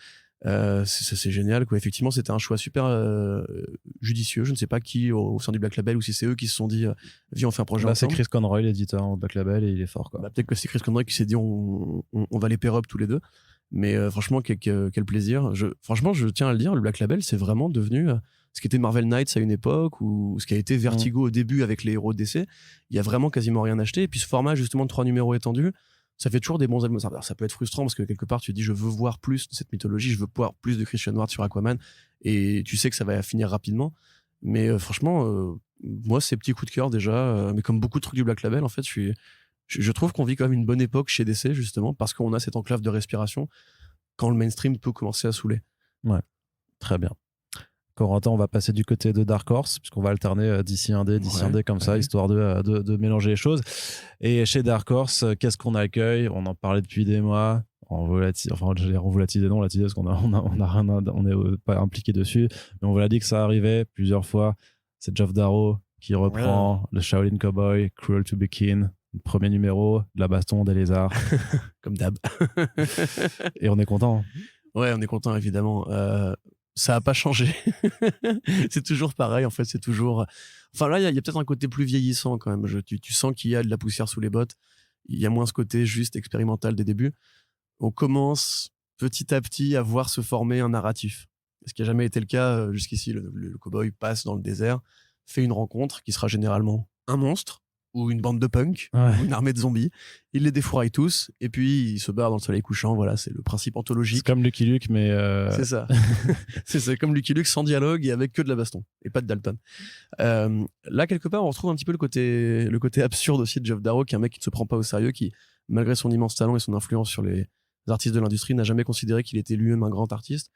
C'est génial, quoi. Effectivement, c'était un choix super judicieux. Je ne sais pas qui au sein du Black Label, ou si c'est eux qui se sont dit viens on fait un projet ensemble. C'est Chris Conroy, l'éditeur au Black Label, et il est fort, quoi. Bah, peut-être que c'est Chris Conroy qui s'est dit on va les pair up tous les deux. Mais franchement, quel plaisir. Franchement, je tiens à le dire, le Black Label, c'est vraiment devenu ce qui était Marvel Knights à une époque, ou ce qui a été Vertigo au début avec les héros de DC. Il y a vraiment quasiment rien acheté. Et puis ce format justement de 3 numéros étendus, ça fait toujours des bons albums. Alors, ça peut être frustrant parce que quelque part tu te dis je veux voir plus de cette mythologie, je veux voir plus de Christian Ward sur Aquaman, et tu sais que ça va finir rapidement. Mais franchement, moi c'est petit coup de cœur déjà, mais comme beaucoup de trucs du Black Label en fait, je trouve qu'on vit quand même une bonne époque chez DC justement parce qu'on a cette enclave de respiration quand le mainstream peut commencer à saouler. Ouais, très bien. Corentin, on va passer du côté de Dark Horse, puisqu'on va alterner DC Indé comme ça, histoire de mélanger les choses. Et chez Dark Horse, qu'est-ce qu'on accueille? On en parlait depuis des mois. On volatilise, non, parce qu'on on n'est pas impliqué dessus, mais on vous l'a dit que ça arrivait plusieurs fois. C'est Geoff Darrow qui reprend le Shaolin Cowboy, Cruel to be King, premier numéro, de la baston, des lézards. Comme d'hab. Et on est content. Ouais, on est content, évidemment. Ça a pas changé. C'est toujours pareil, en fait, c'est toujours... Enfin, là, il y a peut-être un côté plus vieillissant, quand même. Tu sens qu'il y a de la poussière sous les bottes. Il y a moins ce côté juste expérimental des débuts. On commence petit à petit à voir se former un narratif. Ce qui n'a jamais été le cas jusqu'ici. Le cowboy passe dans le désert, fait une rencontre qui sera généralement un monstre ou une bande de punks, ou une armée de zombies. Il les défouraille tous, et puis il se barre dans le soleil couchant. Voilà, c'est le principe anthologique. C'est comme Lucky Luke, mais... C'est ça. c'est comme Lucky Luke sans dialogue et avec que de la baston, et pas de Dalton. Là, quelque part, on retrouve un petit peu le côté absurde aussi de Geoff Darrow, qui est un mec qui ne se prend pas au sérieux, qui, malgré son immense talent et son influence sur les artistes de l'industrie, n'a jamais considéré qu'il était lui-même un grand artiste.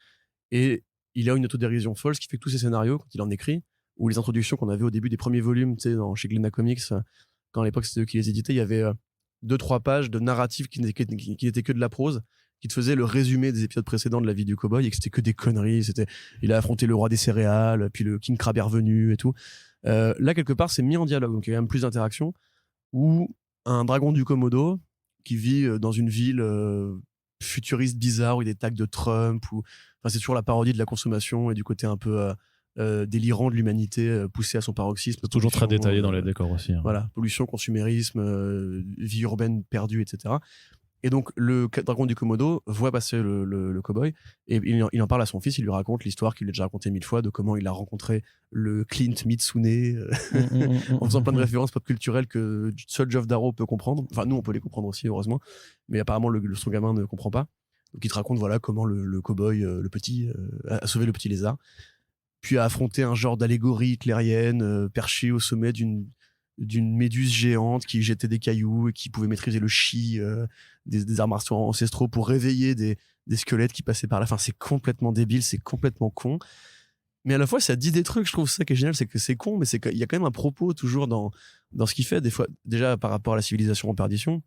Et il a une autodérision folle, ce qui fait que tous ses scénarios, quand il en écrit, ou les introductions qu'on avait au début des premiers volumes, tu sais, chez Glénat Comics, quand à l'époque c'était eux qui les éditaient, il y avait 2-3 pages de narratifs qui n'étaient que de la prose, qui te faisait le résumé des épisodes précédents de la vie du cowboy, et que c'était que des conneries. Il a affronté le roi des céréales, puis le King Crab est revenu et tout. Là, quelque part, c'est mis en dialogue, donc il y a quand même plus d'interaction, où un dragon du Komodo qui vit dans une ville futuriste bizarre où il y a des tags de Trump, enfin, c'est toujours la parodie de la consommation et du côté un peu délirant de l'humanité poussé à son paroxysme. C'est toujours très détaillé dans les décors aussi. Hein. Voilà, pollution, consumérisme, vie urbaine perdue, etc. Et donc, le dragon du Komodo voit passer le cowboy, et il en parle à son fils. Il lui raconte l'histoire qu'il lui a déjà racontée 1000 fois de comment il a rencontré le Clint Mitsune, en faisant plein de références pop culturelles que seul Geoff Darrow peut comprendre. Enfin, nous, on peut les comprendre aussi, heureusement. Mais apparemment, son gamin ne comprend pas. Donc, il te raconte voilà, comment le cowboy, le petit, a sauvé le petit lézard, puis a affronté un genre d'allégorie hitlérienne perché au sommet d'une méduse géante qui jetait des cailloux et qui pouvait maîtriser le chi des arts martiaux ancestraux pour réveiller des squelettes qui passaient par là. Enfin, c'est complètement débile, c'est complètement con. mais à la fois ça dit des trucs. Je trouve ça qui est génial, c'est que c'est con, mais il y a quand même un propos toujours dans ce qu'il fait, des fois déjà par rapport à la civilisation en perdition,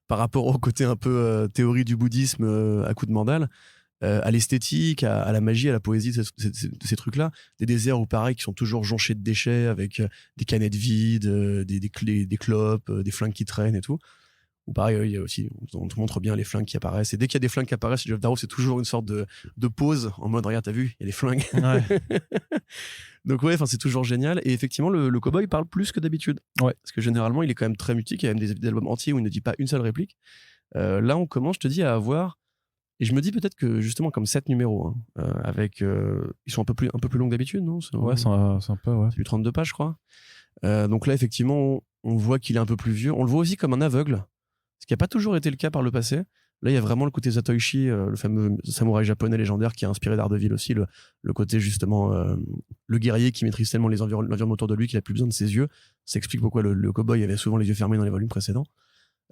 par rapport au côté un peu théorie du bouddhisme à coup de mandale, à l'esthétique, à la magie, à la poésie, ces trucs-là. Des déserts où, pareil, qui sont toujours jonchés de déchets, avec des canettes vides, des clopes, des flingues qui traînent et tout. Ou pareil, il y a aussi, on te montre bien les flingues qui apparaissent. Et dès qu'il y a des flingues qui apparaissent, Geoff Darrow, c'est toujours une sorte de pause en mode, regarde, t'as vu, il y a des flingues. Ouais. Donc ouais, c'est toujours génial. Et effectivement, le cowboy parle plus que d'habitude. Ouais. Parce que généralement, il est quand même très mutique. Il y a même des albums entiers où il ne dit pas une seule réplique. Là, on commence, je te dis, à avoir. Et je me dis peut-être que justement, comme 7 numéros, avec. Ils sont un peu plus longs que d'habitude, non? Ouais, c'est un peu, ouais. C'est du 32 pages, je crois. Donc là, effectivement, on voit qu'il est un peu plus vieux. On le voit aussi comme un aveugle. Ce qui n'a pas toujours été le cas par le passé. Là, il y a vraiment le côté Zatoichi, le fameux samouraï japonais légendaire qui a inspiré Daredevil aussi, le côté justement, le guerrier qui maîtrise tellement l'environnement autour de lui qu'il n'a plus besoin de ses yeux. Ça explique pourquoi le cowboy avait souvent les yeux fermés dans les volumes précédents.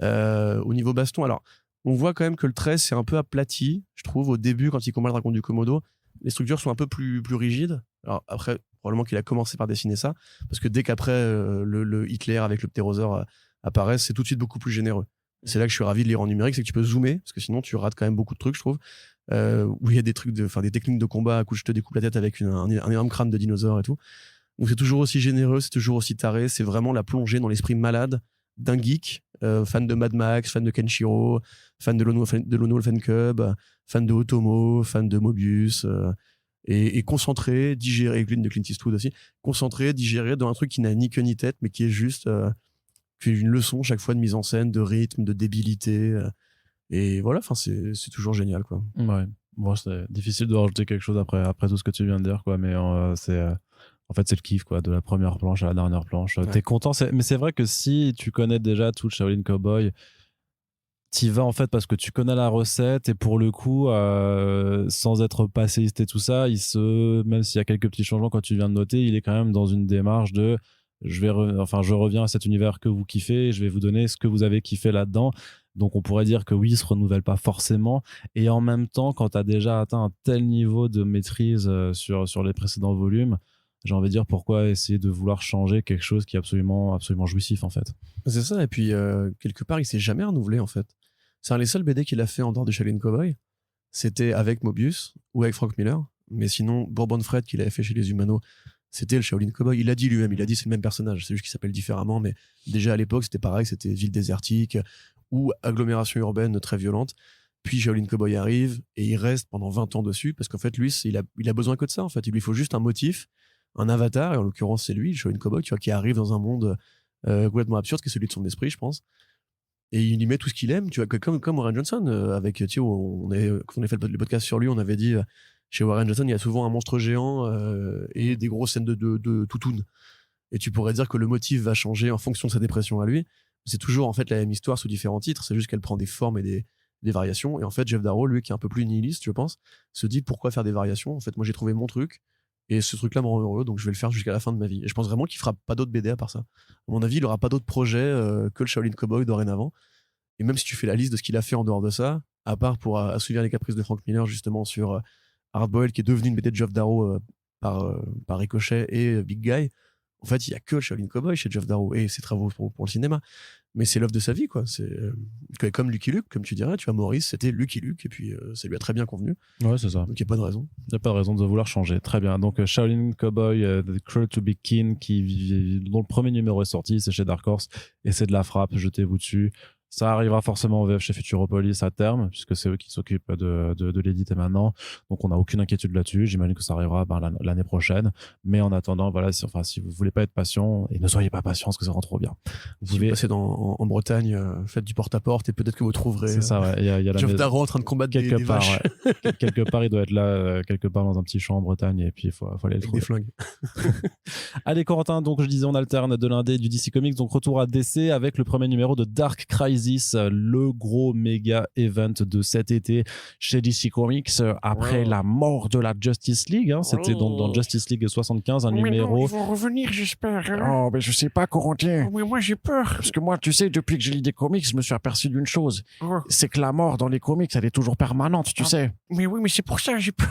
Au niveau baston, alors, on voit quand même que le trait s'est un peu aplati, je trouve, au début, quand il combat le dragon du Komodo. Les structures sont un peu plus rigides. Alors après, probablement qu'il a commencé par dessiner ça, parce que dès qu'après le Hitler avec le ptérosaure apparaît, c'est tout de suite beaucoup plus généreux. C'est là que je suis ravi de lire en numérique, c'est que tu peux zoomer, parce que sinon tu rates quand même beaucoup de trucs, je trouve. Où il y a des techniques de combat, à coup je te découpe la tête avec un énorme crâne de dinosaure et tout. Donc c'est toujours aussi généreux, c'est toujours aussi taré, c'est vraiment la plongée dans l'esprit malade d'un geek, fan de Mad Max, fan de Kenshiro, fan de Lone Fan Cub, fan de Otomo, fan de Mobius, et concentré, digéré, de Clint Eastwood aussi, concentré, digéré dans un truc qui n'a ni queue ni tête, mais qui est juste une leçon chaque fois de mise en scène, de rythme, de débilité, et voilà, c'est toujours génial, quoi. Ouais, bon, c'est difficile de rajouter quelque chose après tout ce que tu viens de dire, quoi, mais c'est en fait, c'est le kiff, quoi, de la première planche à la dernière planche. Ouais. T'es content, mais c'est vrai que si tu connais déjà tout le Shaolin Cowboy, t'y vas en fait parce que tu connais la recette, et pour le coup, sans être passéiste et tout ça, même s'il y a quelques petits changements quand tu viens de noter, il est quand même dans une démarche de je reviens à cet univers que vous kiffez, je vais vous donner ce que vous avez kiffé là-dedans. Donc on pourrait dire que oui, il se renouvelle pas forcément, et en même temps, quand tu as déjà atteint un tel niveau de maîtrise sur les précédents volumes, j'ai envie de dire, pourquoi essayer de vouloir changer quelque chose qui est absolument, absolument jouissif, en fait. C'est ça, et puis quelque part, il s'est jamais renouvelé, en fait. C'est un des seuls BD qu'il a fait en dehors de Shaolin Cowboy. C'était avec Mobius ou avec Frank Miller, mais sinon, Bourbon Fred, qu'il avait fait chez les Humanos, c'était le Shaolin Cowboy. Il l'a dit lui-même, il a dit c'est le même personnage, c'est juste qu'il s'appelle différemment, mais déjà à l'époque, c'était pareil, c'était ville désertique ou agglomération urbaine très violente. Puis Shaolin Cowboy arrive et il reste pendant 20 ans dessus, parce qu'en fait, lui, il a besoin que de ça, en fait. Il lui faut juste un motif, un avatar, et en l'occurrence c'est lui, le Shaolin Cowboy, tu vois, qui arrive dans un monde complètement absurde, qui est celui de son esprit, je pense, et il y met tout ce qu'il aime, tu vois, comme Warren Johnson, avec, tu vois, quand on a fait le podcast sur lui, on avait dit, chez Warren Johnson, il y a souvent un monstre géant et des grosses scènes de toutoun, et tu pourrais dire que le motif va changer en fonction de sa dépression à lui. C'est toujours en fait la même histoire sous différents titres, c'est juste qu'elle prend des formes et des variations, et en fait Geoff Darrow, lui qui est un peu plus nihiliste, je pense, se dit pourquoi faire des variations. En fait, moi j'ai trouvé mon truc, et ce truc-là me rend heureux, donc je vais le faire jusqu'à la fin de ma vie. Et je pense vraiment qu'il fera pas d'autres BD à part ça. À mon avis, il aura pas d'autres projets que le Shaolin Cowboy dorénavant. Et même si tu fais la liste de ce qu'il a fait en dehors de ça, à part pour assouvir les caprices de Frank Miller, justement, sur Hardboiled, qui est devenu une BD de Geoff Darrow par Ricochet et Big Guy, en fait, il y a que le Shaolin Cowboy chez Geoff Darrow et ses travaux pour le cinéma. Mais c'est l'œuvre de sa vie, quoi. C'est comme Lucky Luke, comme tu dirais. Tu vois, Maurice, c'était Lucky Luke, et puis ça lui a très bien convenu. Ouais, c'est ça. Donc il n'y a pas de raison. Il n'y a pas de raison de vouloir changer. Très bien. Donc Shaolin Cowboy, The Cruel to be King, dont le premier numéro est sorti, c'est chez Dark Horse, et c'est de la frappe. Jetez-vous dessus. Ça arrivera forcément en VF chez Futuropolis à terme, puisque c'est eux qui s'occupent de l'éditer maintenant. Donc on n'a aucune inquiétude là-dessus. J'imagine que ça arrivera l'année prochaine. Mais en attendant, voilà, si vous voulez pas être patient, et ne soyez pas patient, parce que ça rend trop bien. Vous pouvez passer en Bretagne, faites du porte-à-porte, et peut-être que vous trouverez. C'est ça, ouais. Il y a Geoff Darrow en train de combattre quelque des part, vaches. Ouais. Quelque part, il doit être là, quelque part dans un petit champ en Bretagne, et puis il faut aller le trouver. Avec des flingues. Allez Corentin, donc je disais on alterne de l'indé du DC Comics, donc retour à DC avec le premier numéro de Dark Crisis, le gros méga event de cet été chez DC Comics après la mort de la Justice League. C'était donc dans Justice League 75 un numéro. Non, ils vont revenir, j'espère. Oh, mais je sais pas, Corentin. Oh, mais moi, j'ai peur. Parce que moi, tu sais, depuis que j'ai lu des comics, je me suis aperçu d'une chose. Oh. C'est que la mort dans les comics, elle est toujours permanente, tu sais. Mais oui, mais c'est pour ça que j'ai peur.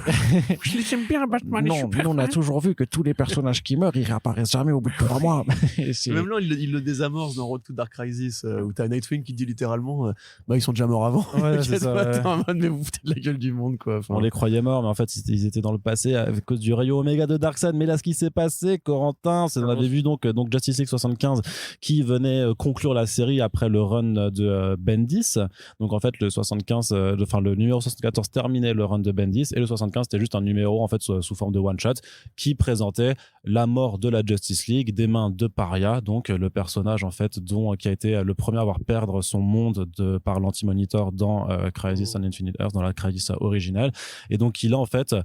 Je les aime bien, Batman et Non, Superman. nous, on a toujours vu que tous les personnages qui meurent, ils réapparaissent jamais au bout de 3 mois. Et c'est- Même là, il le désamorce dans Road to Dark Crisis, où t'as Nightwing qui dit littéralement ils sont déjà morts avant. Ouais, c'est ça, ouais. T'es en mode, mais vous foutez de la gueule du monde, quoi. Enfin, On les croyait morts, mais en fait, ils étaient dans le passé à cause du rayon Oméga de Darkseid. Mais là, ce qui s'est passé, Corentin, c'est on avait vu donc Justice League 75 qui venait conclure la série après le run de Bendis. Donc en fait, le 75, le numéro 74 terminait le run de Bendis et le 75 c'était juste un numéro en fait sous forme de one shot qui présentait la mort de la Justice League des mains de Paria, donc le personnage en fait qui a été le premier à avoir perdre son monde par l'Anti-Monitor dans Crisis on Infinite Earth, dans la Crisis originale. Et donc il a en fait,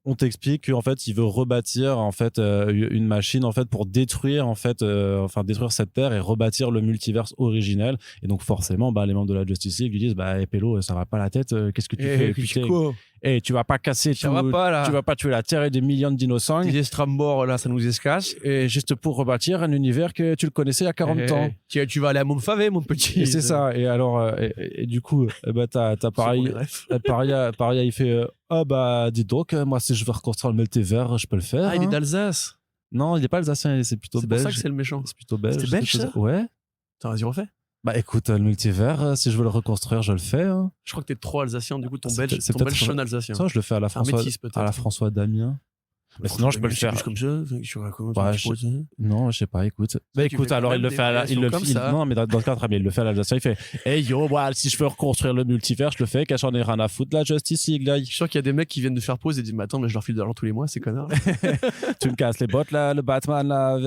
on t'explique qu'en fait il veut rebâtir en fait une machine en fait pour détruire en fait détruire cette terre et rebâtir le multiverse originel. Et donc forcément les membres de la Justice League lui disent Pélo, ça va pas la tête, qu'est-ce que tu fais, putain, tu vas pas casser ça tout, va pas, là. tu vas pas tuer la terre et des millions d'innocents les Strambor, là, ça nous escasse. et juste pour rebâtir un univers que tu le connaissais il y a 40 ans. Tu vas aller à Montfavet, mon petit. Et c'est ça. Et alors, et du coup, t'as pareil, Paria, il fait dis donc, moi, si je veux reconstruire le multivers, je peux le faire. Ah, il est d'Alsace. Non, il est pas alsacien, c'est plutôt C'est pour belge. ça que c'est le méchant. C'est plutôt belge. C'était belge, ça Ouais. Attends, vas-y, refais. Bah écoute, le multivers, si je veux le reconstruire, je le fais. Je crois que t'es trop alsacien, du coup, ton C'est belge peut-être- sonne alsacien. Ça, je le fais à la François, métis, peut-être. à la François Damien. Mais sinon, je peux le faire. Plus comme ça. Comment Bah, tu pourrais ça Non, je sais pas, écoute. Tu Écoute, fais alors quand il même le fait à la, des il le variations comme ça. non, mais dans le cadre, mais il le fait à l'Alsacien, il fait hey yo, si je veux reconstruire le multivers, je le fais, qu'à j'en ai rien à foutre de la Justice League, là. Je suis sûr qu'il y a des mecs qui viennent de faire pause et disent mais attends, mais je leur file de l'argent tous les mois, ces connards. Tu me casses les bottes, là, le Batman, là,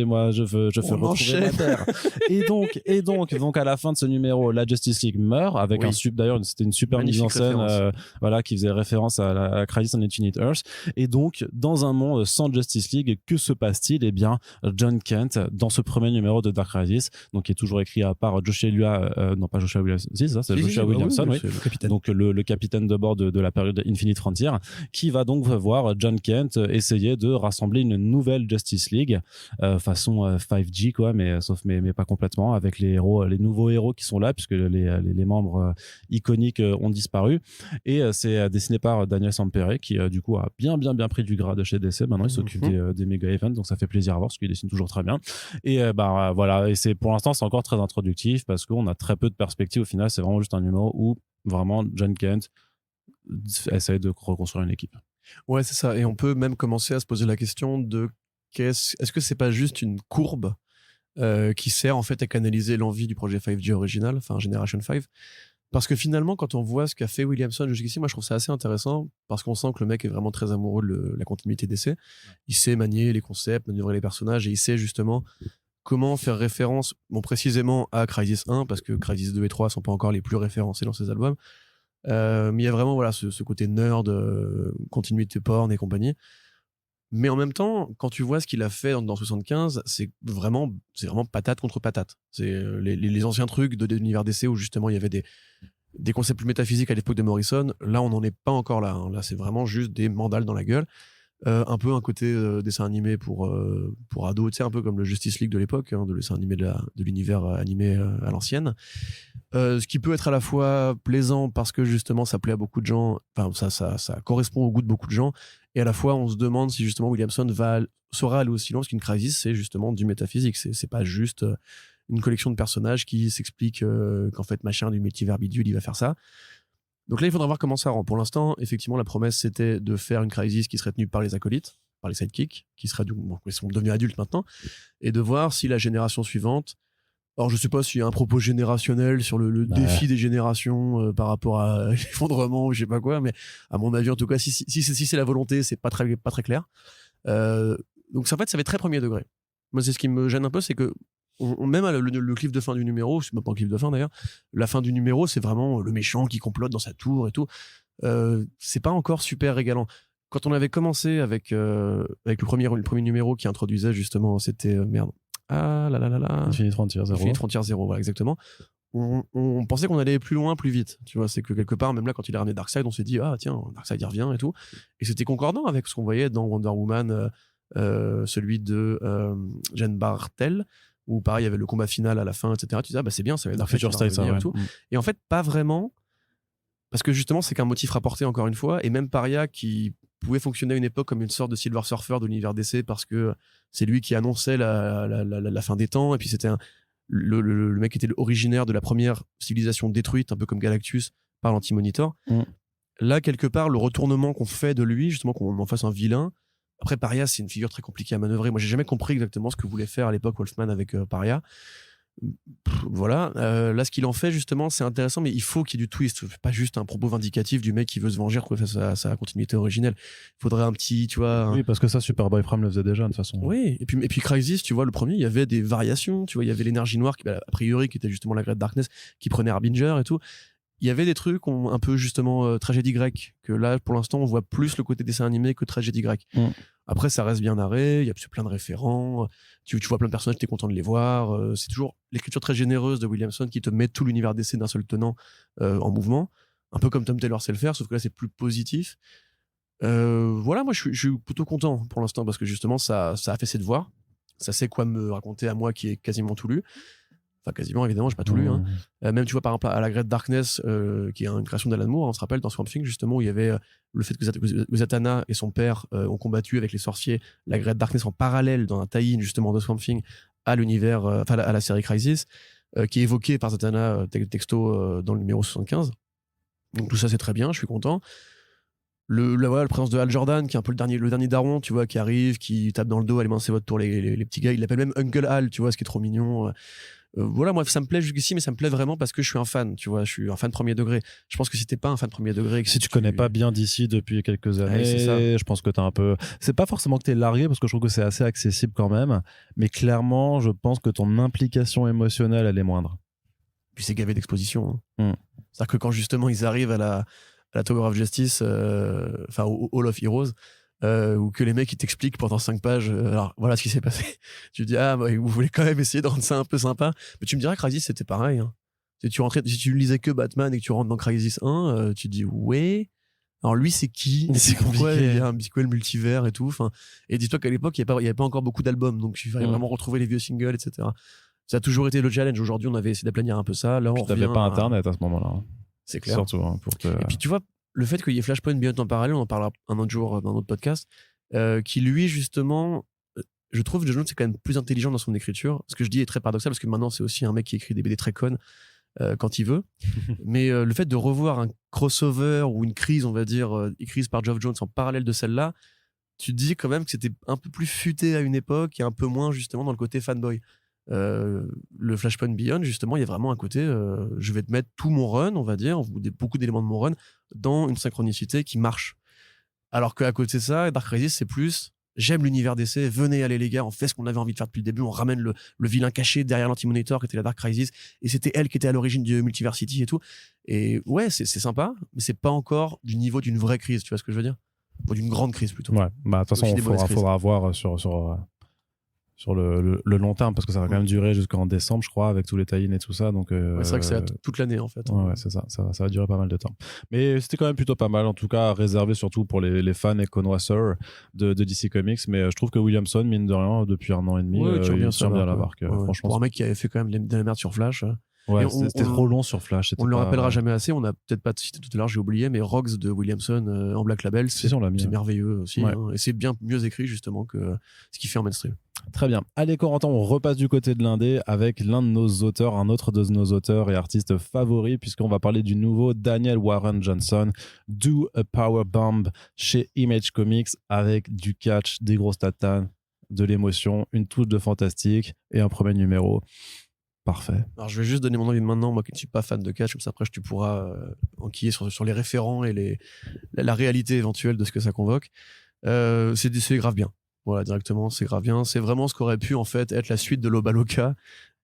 moi, je veux On retrouver enchaîne. ma terre. Et donc, à la fin de ce numéro, la Justice League meurt avec Oui. d'ailleurs, c'était une super mise en Magnifique scène, référence. qui faisait référence à la Crisis on Infinite Earth. Et donc, dans un monde sans Justice League, que se passe-t-il? Eh bien, John Kent, dans ce premier numéro de Dark Crisis, donc qui est toujours écrit à part Joshua Williamson, c'est ça, c'est Joshua Williamson, oui. C'est le capitaine. Donc le capitaine de bord de la période Infinite Frontier, qui va donc voir John Kent essayer de rassembler une nouvelle Justice League façon 5G quoi, mais pas complètement, avec les nouveaux héros qui sont là puisque les membres iconiques ont disparu. Et c'est dessiné par Daniel Sampere qui du coup a bien pris du grade chez DC. Maintenant il s'occupe des méga events, donc ça fait plaisir à voir parce qu'il dessine toujours très bien. Et voilà, et c'est pour l'instant c'est encore très introductif parce qu'on a très peu de perspectives. Au final c'est vraiment juste un numéro où vraiment John Kent essaie de reconstruire une équipe. Ouais, c'est ça. Et on peut même commencer à se poser la question de est-ce que c'est pas juste une courbe qui sert en fait à canaliser l'envie du projet 5G original, enfin Generation 5. Parce que finalement, quand on voit ce qu'a fait Williamson jusqu'ici, moi je trouve ça assez intéressant parce qu'on sent que le mec est vraiment très amoureux de la continuité d'essai. Il sait manier les concepts, manœuvrer les personnages et il sait justement comment faire référence, précisément à Crisis 1 parce que Crisis 2 et 3 sont pas encore les plus référencés dans ses albums. Mais il y a vraiment voilà, ce côté nerd, continuité porn et compagnie. Mais en même temps, quand tu vois ce qu'il a fait dans 75, c'est vraiment patate contre patate. C'est les anciens trucs de l'univers DC où justement il y avait des concepts plus métaphysiques à l'époque de Morrison. Là, on n'en est pas encore là. Là, c'est vraiment juste des mandales dans la gueule. Un peu un côté dessin animé pour ados, tu sais, un peu comme le Justice League de l'époque, de dessin animé de l'univers animé à l'ancienne. Ce qui peut être à la fois plaisant parce que justement ça plaît à beaucoup de gens, enfin ça correspond au goût de beaucoup de gens, et à la fois on se demande si justement Williamson saura aller aussi loin, parce qu'une Crisis c'est justement du métaphysique, c'est pas juste une collection de personnages qui s'explique qu'en fait machin du multivers bidule il va faire ça. Donc là il faudra voir comment ça rend. Pour l'instant effectivement la promesse c'était de faire une Crisis qui serait tenue par les acolytes, par les sidekicks, qui seraient ils sont devenus adultes maintenant, et de voir si la génération suivante. Alors, je sais pas s'il y a un propos générationnel sur le défi des générations par rapport à l'effondrement ou je sais pas quoi, mais à mon avis, en tout cas, si c'est la volonté, c'est pas très clair. Donc, en fait, ça va être très premier degré. Moi, c'est ce qui me gêne un peu, c'est que même le cliff de fin du numéro, c'est même pas un cliff de fin d'ailleurs, la fin du numéro, c'est vraiment le méchant qui complote dans sa tour et tout. C'est pas encore super régalant. quand on avait commencé avec le premier numéro qui introduisait justement, c'était merde. Ah là là là là. Infinite Frontier 0. Infinite Frontier 0, voilà, exactement. On pensait qu'on allait plus loin, plus vite. Tu vois, c'est que quelque part, même là, quand il a ramené Darkseid, on s'est dit, ah tiens, Darkseid il revient et tout. Et c'était concordant avec ce qu'on voyait dans Wonder Woman, celui de Jen Bartel, où pareil, il y avait le combat final à la fin, etc. Tu disais, ah bah c'est bien, ça va être Darkseid Future qui va State, ça, revenir ouais. et tout. Et en fait, pas vraiment. Parce que justement, c'est qu'un motif rapporté encore une fois, et même Paria qui pouvait fonctionner à une époque comme une sorte de Silver Surfer de l'univers DC parce que c'est lui qui annonçait la fin des temps, et puis c'était le mec qui était originaire de la première civilisation détruite, un peu comme Galactus par l'Anti-Monitor. Là, quelque part, le retournement qu'on fait de lui, justement, qu'on en fasse un vilain. Après, Paria, c'est une figure très compliquée à manœuvrer. Moi, j'ai jamais compris exactement ce que voulait faire à l'époque Wolfman avec Paria. Voilà, là ce qu'il en fait justement c'est intéressant, mais il faut qu'il y ait du twist, pas juste un propos vindicatif du mec qui veut se venger face à sa continuité originelle. Il faudrait un petit, tu vois. Oui, parce que ça, Superboy Prime le faisait déjà de toute façon. Oui, et puis Crisis, tu vois, le premier, il y avait des variations, tu vois, il y avait l'énergie noire qui, a priori, qui était justement la Great Darkness, qui prenait Harbinger et tout. Il y avait des trucs un peu justement tragédie grecque, que là pour l'instant on voit plus le côté dessin animé que tragédie grecque. Après ça reste bien narré, il y a plein de référents, tu vois plein de personnages, t'es content de les voir, c'est toujours l'écriture très généreuse de Williamson qui te met tout l'univers d'essai d'un seul tenant en mouvement, un peu comme Tom Taylor sait le faire, sauf que là c'est plus positif. Voilà, moi je suis plutôt content pour l'instant parce que justement ça a fait ses devoirs, ça sait quoi me raconter à moi qui ai quasiment tout lu. Enfin, quasiment, évidemment, j'ai pas tout lu. Hein. Même, tu vois, par exemple, à la Great Darkness, qui est une création d'Alan Moore, on se rappelle dans Swamp Thing, justement, où il y avait le fait que Zatanna et son père ont combattu avec les sorciers la Great Darkness en parallèle dans un tie-in, justement, de Swamp Thing à l'univers, à la série Crisis, qui est évoqué par Zatanna texto dans le numéro 75. Donc, tout ça, c'est très bien, je suis content. La présence de Hal Jordan, qui est un peu le dernier daron, tu vois, qui arrive, qui tape dans le dos, allez, c'est votre tour, les petits gars. Il l'appelle même Uncle Hal, tu vois, ce qui est trop mignon. Voilà, moi ça me plaît jusqu'ici, mais ça me plaît vraiment parce que je suis un fan, tu vois, je suis un fan premier degré. Je pense que si t'es pas un fan premier degré, si tu connais pas bien d'ici depuis quelques années, c'est ça. Je pense que t'as un peu, c'est pas forcément que t'es largué parce que je trouve que c'est assez accessible quand même, mais clairement je pense que ton implication émotionnelle elle est moindre. Puis c'est gavé d'exposition. Hein. C'est-à-dire que quand justement ils arrivent à la Tower of Justice, enfin au Hall of Heroes, ou que les mecs ils t'expliquent pendant 5 pages alors voilà ce qui s'est passé, tu te dis bah, vous voulez quand même essayer de rendre ça un peu sympa, mais tu me diras que Crisis c'était pareil, hein. Si tu lisais que Batman et que tu rentres dans Crisis 1, tu te dis ouais, alors lui c'est qui, c'est pourquoi compliqué. il y a un biscuit multivers et tout, enfin, et dis-toi qu'à l'époque il y avait pas encore beaucoup d'albums, donc il fallait vraiment retrouver les vieux singles, etc. Ça a toujours été le challenge. Aujourd'hui on avait essayé d'aplanir un peu ça, là on t'avais pas internet à ce moment-là, c'est clair, surtout pour te... Et puis tu vois le fait qu'il y ait Flashpoint Beyond en parallèle, on en parlera un autre jour dans un autre podcast, qui lui justement, je trouve Joe Jones c'est quand même plus intelligent dans son écriture. Ce que je dis est très paradoxal parce que maintenant c'est aussi un mec qui écrit des BD très connes quand il veut, mais le fait de revoir un crossover ou une crise, on va dire, écrite par Geoff Jones en parallèle de celle-là, tu te dis quand même que c'était un peu plus futé à une époque et un peu moins justement dans le côté fanboy. Le Flashpoint Beyond, justement, il y a vraiment un côté je vais te mettre tout mon run, on va dire, ou beaucoup d'éléments de mon run dans une synchronicité qui marche. Alors qu'à côté de ça, Dark Crisis, c'est plus j'aime l'univers d'essai, venez, allez les gars, on fait ce qu'on avait envie de faire depuis le début, on ramène le vilain caché derrière l'Anti-Monitor qui était la Dark Crisis, et c'était elle qui était à l'origine du Multiversity et tout. Et ouais, c'est sympa, mais c'est pas encore du niveau d'une vraie crise, tu vois ce que je veux dire, ou d'une grande crise plutôt. Ouais, bah de toute façon, il faudra voir sur le long terme parce que ça va quand même durer jusqu'en décembre, je crois, avec tous les tie-in et tout ça. Donc c'est vrai que c'est toute l'année en fait. Ouais, c'est ça va durer pas mal de temps. Mais c'était quand même plutôt pas mal, en tout cas réservé surtout pour les fans et connoisseurs de DC Comics. Mais je trouve que Williamson, mine de rien, depuis 1 an et demi, il tient bien la barque. Franchement, pour un mec qui avait fait quand même de la merde sur Flash. Ouais, c'était trop long sur Flash. On ne le rappellera jamais assez. On n'a peut-être pas cité tout à l'heure, j'ai oublié, mais Rogues de Williamson en Black Label, c'est merveilleux aussi. Ouais. Hein, et c'est bien mieux écrit justement que ce qu'il fait en mainstream. Très bien. Allez, Corentin, on repasse du côté de l'indé avec l'un de nos auteurs, un autre de nos auteurs et artistes favoris, puisqu'on va parler du nouveau Daniel Warren Johnson, Do a Power Bomb chez Image Comics, avec du catch, des grosses tatanes, de l'émotion, une touche de fantastique et un premier numéro. Parfait. Alors je vais juste donner mon avis maintenant, moi qui ne suis pas fan de catch, comme ça après tu pourras enquiller sur les référents et la réalité éventuelle de ce que ça convoque. C'est grave bien. Voilà, directement, c'est grave bien. C'est vraiment ce qu'aurait pu en fait être la suite de Lobaloka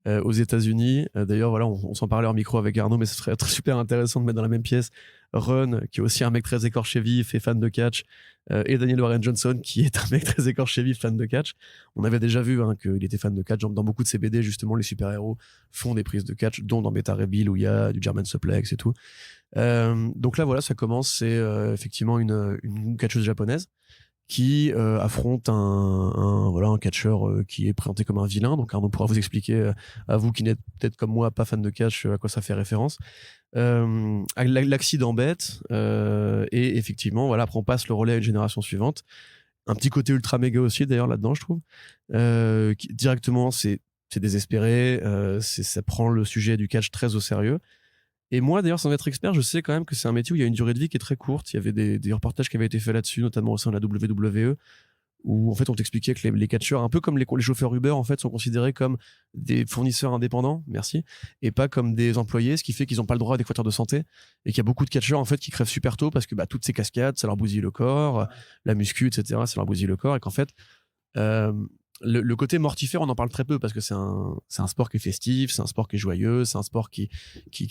aux États-Unis. D'ailleurs, voilà, on s'en parlait en micro avec Arnaud, mais ce serait super intéressant de mettre dans la même pièce Run, qui est aussi un mec très écorché vif et fan de catch, et Daniel Warren Johnson, qui est un mec très écorché vif, fan de catch. On avait déjà vu qu'il était fan de catch. Dans beaucoup de ses BD, justement, les super-héros font des prises de catch, dont dans Beta Ray Bill, où il y a du German Suplex et tout. Donc là, voilà, ça commence. C'est effectivement une catcheuse japonaise qui affronte un catcheur qui est présenté comme un vilain. Donc Arnaud pourra vous expliquer, à vous qui n'êtes peut-être comme moi pas fan de catch, à quoi ça fait référence. L'accident bête, et effectivement, voilà, après on passe le relais à une génération suivante. Un petit côté ultra méga aussi d'ailleurs là-dedans, je trouve. Directement, c'est désespéré, ça prend le sujet du catch très au sérieux. Et moi, d'ailleurs, sans être expert, je sais quand même que c'est un métier où il y a une durée de vie qui est très courte. Il y avait des reportages qui avaient été faits là-dessus, notamment au sein de la WWE, où en fait on t'expliquait que les catcheurs, un peu comme les chauffeurs Uber, en fait, sont considérés comme des fournisseurs indépendants, merci, et pas comme des employés, ce qui fait qu'ils n'ont pas le droit à des quotas de santé, et qu'il y a beaucoup de catcheurs en fait qui crèvent super tôt parce que toutes ces cascades, ça leur bousille le corps, la muscu, etc., ça leur bousille le corps, et qu'en fait le côté mortifère, on en parle très peu parce que c'est un sport qui est festif, c'est un sport qui est joyeux, c'est un sport qui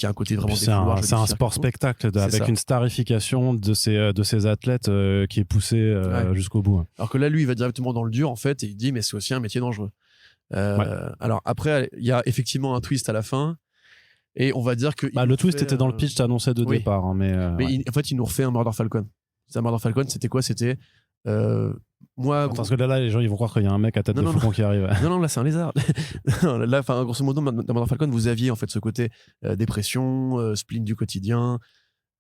a un côté vraiment défouloir. C'est un sport spectacle avec une starification de ces athlètes qui est poussée jusqu'au bout. Alors que là, lui, il va directement dans le dur en fait et il dit mais c'est aussi un métier dangereux. Alors après, il y a effectivement un twist à la fin. Et on va dire que le twist était dans le pitch annoncé de départ, hein, mais en fait, il nous refait un Murder Falcon. Un Murder Falcon, c'était quoi? C'était moi. Parce que là, les gens ils vont croire qu'il y a un mec à tête de faucon qui arrive. Non, là c'est un lézard. Là, grosso modo, dans Murder Falcon, vous aviez en fait ce côté dépression, spleen du quotidien,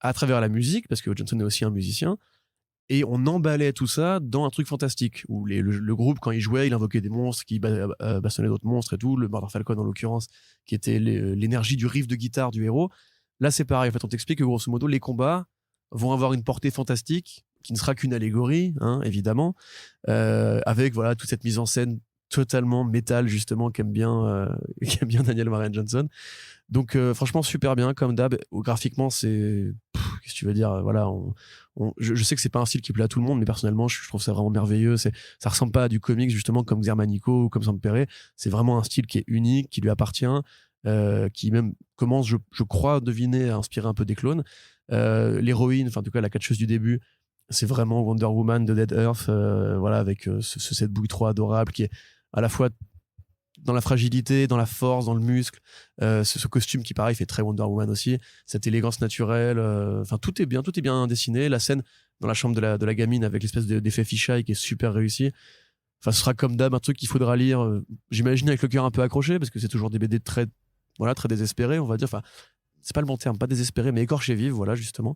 à travers la musique, parce que Johnson est aussi un musicien. Et on emballait tout ça dans un truc fantastique où le groupe, quand il jouait, il invoquait des monstres qui bastonnaient d'autres monstres et tout. Le Murder Falcon, en l'occurrence, qui était l'énergie du riff de guitare du héros. Là, c'est pareil. En fait, on t'explique que grosso modo, les combats vont avoir une portée fantastique qui ne sera qu'une allégorie, hein, évidemment, avec voilà toute cette mise en scène totalement métal justement qu'aime bien Daniel Warren Johnson. Donc franchement super bien comme d'hab. Graphiquement c'est qu'est-ce que tu veux dire, voilà, je sais que c'est pas un style qui plaît à tout le monde, mais personnellement je trouve ça vraiment merveilleux. Ça ressemble pas à du comics justement comme Xermanico ou comme Sampere. C'est vraiment un style qui est unique, qui lui appartient, qui même commence, je crois deviner, à inspirer un peu des clones. L'héroïne, enfin en tout cas la catcheuse du début, c'est vraiment Wonder Woman de Dead Earth, voilà, avec cette bouille trop adorable qui est à la fois dans la fragilité, dans la force, dans le muscle, ce costume qui pareil fait très Wonder Woman aussi, cette élégance naturelle, enfin tout est bien dessiné. La scène dans la chambre de la gamine avec l'espèce d'effet fisheye qui est super réussi. Enfin ce sera comme d'hab un truc qu'il faudra lire, j'imagine avec le cœur un peu accroché parce que c'est toujours des BD très désespérés, on va dire. Enfin c'est pas le bon terme, pas désespéré, mais écorché vif, voilà justement.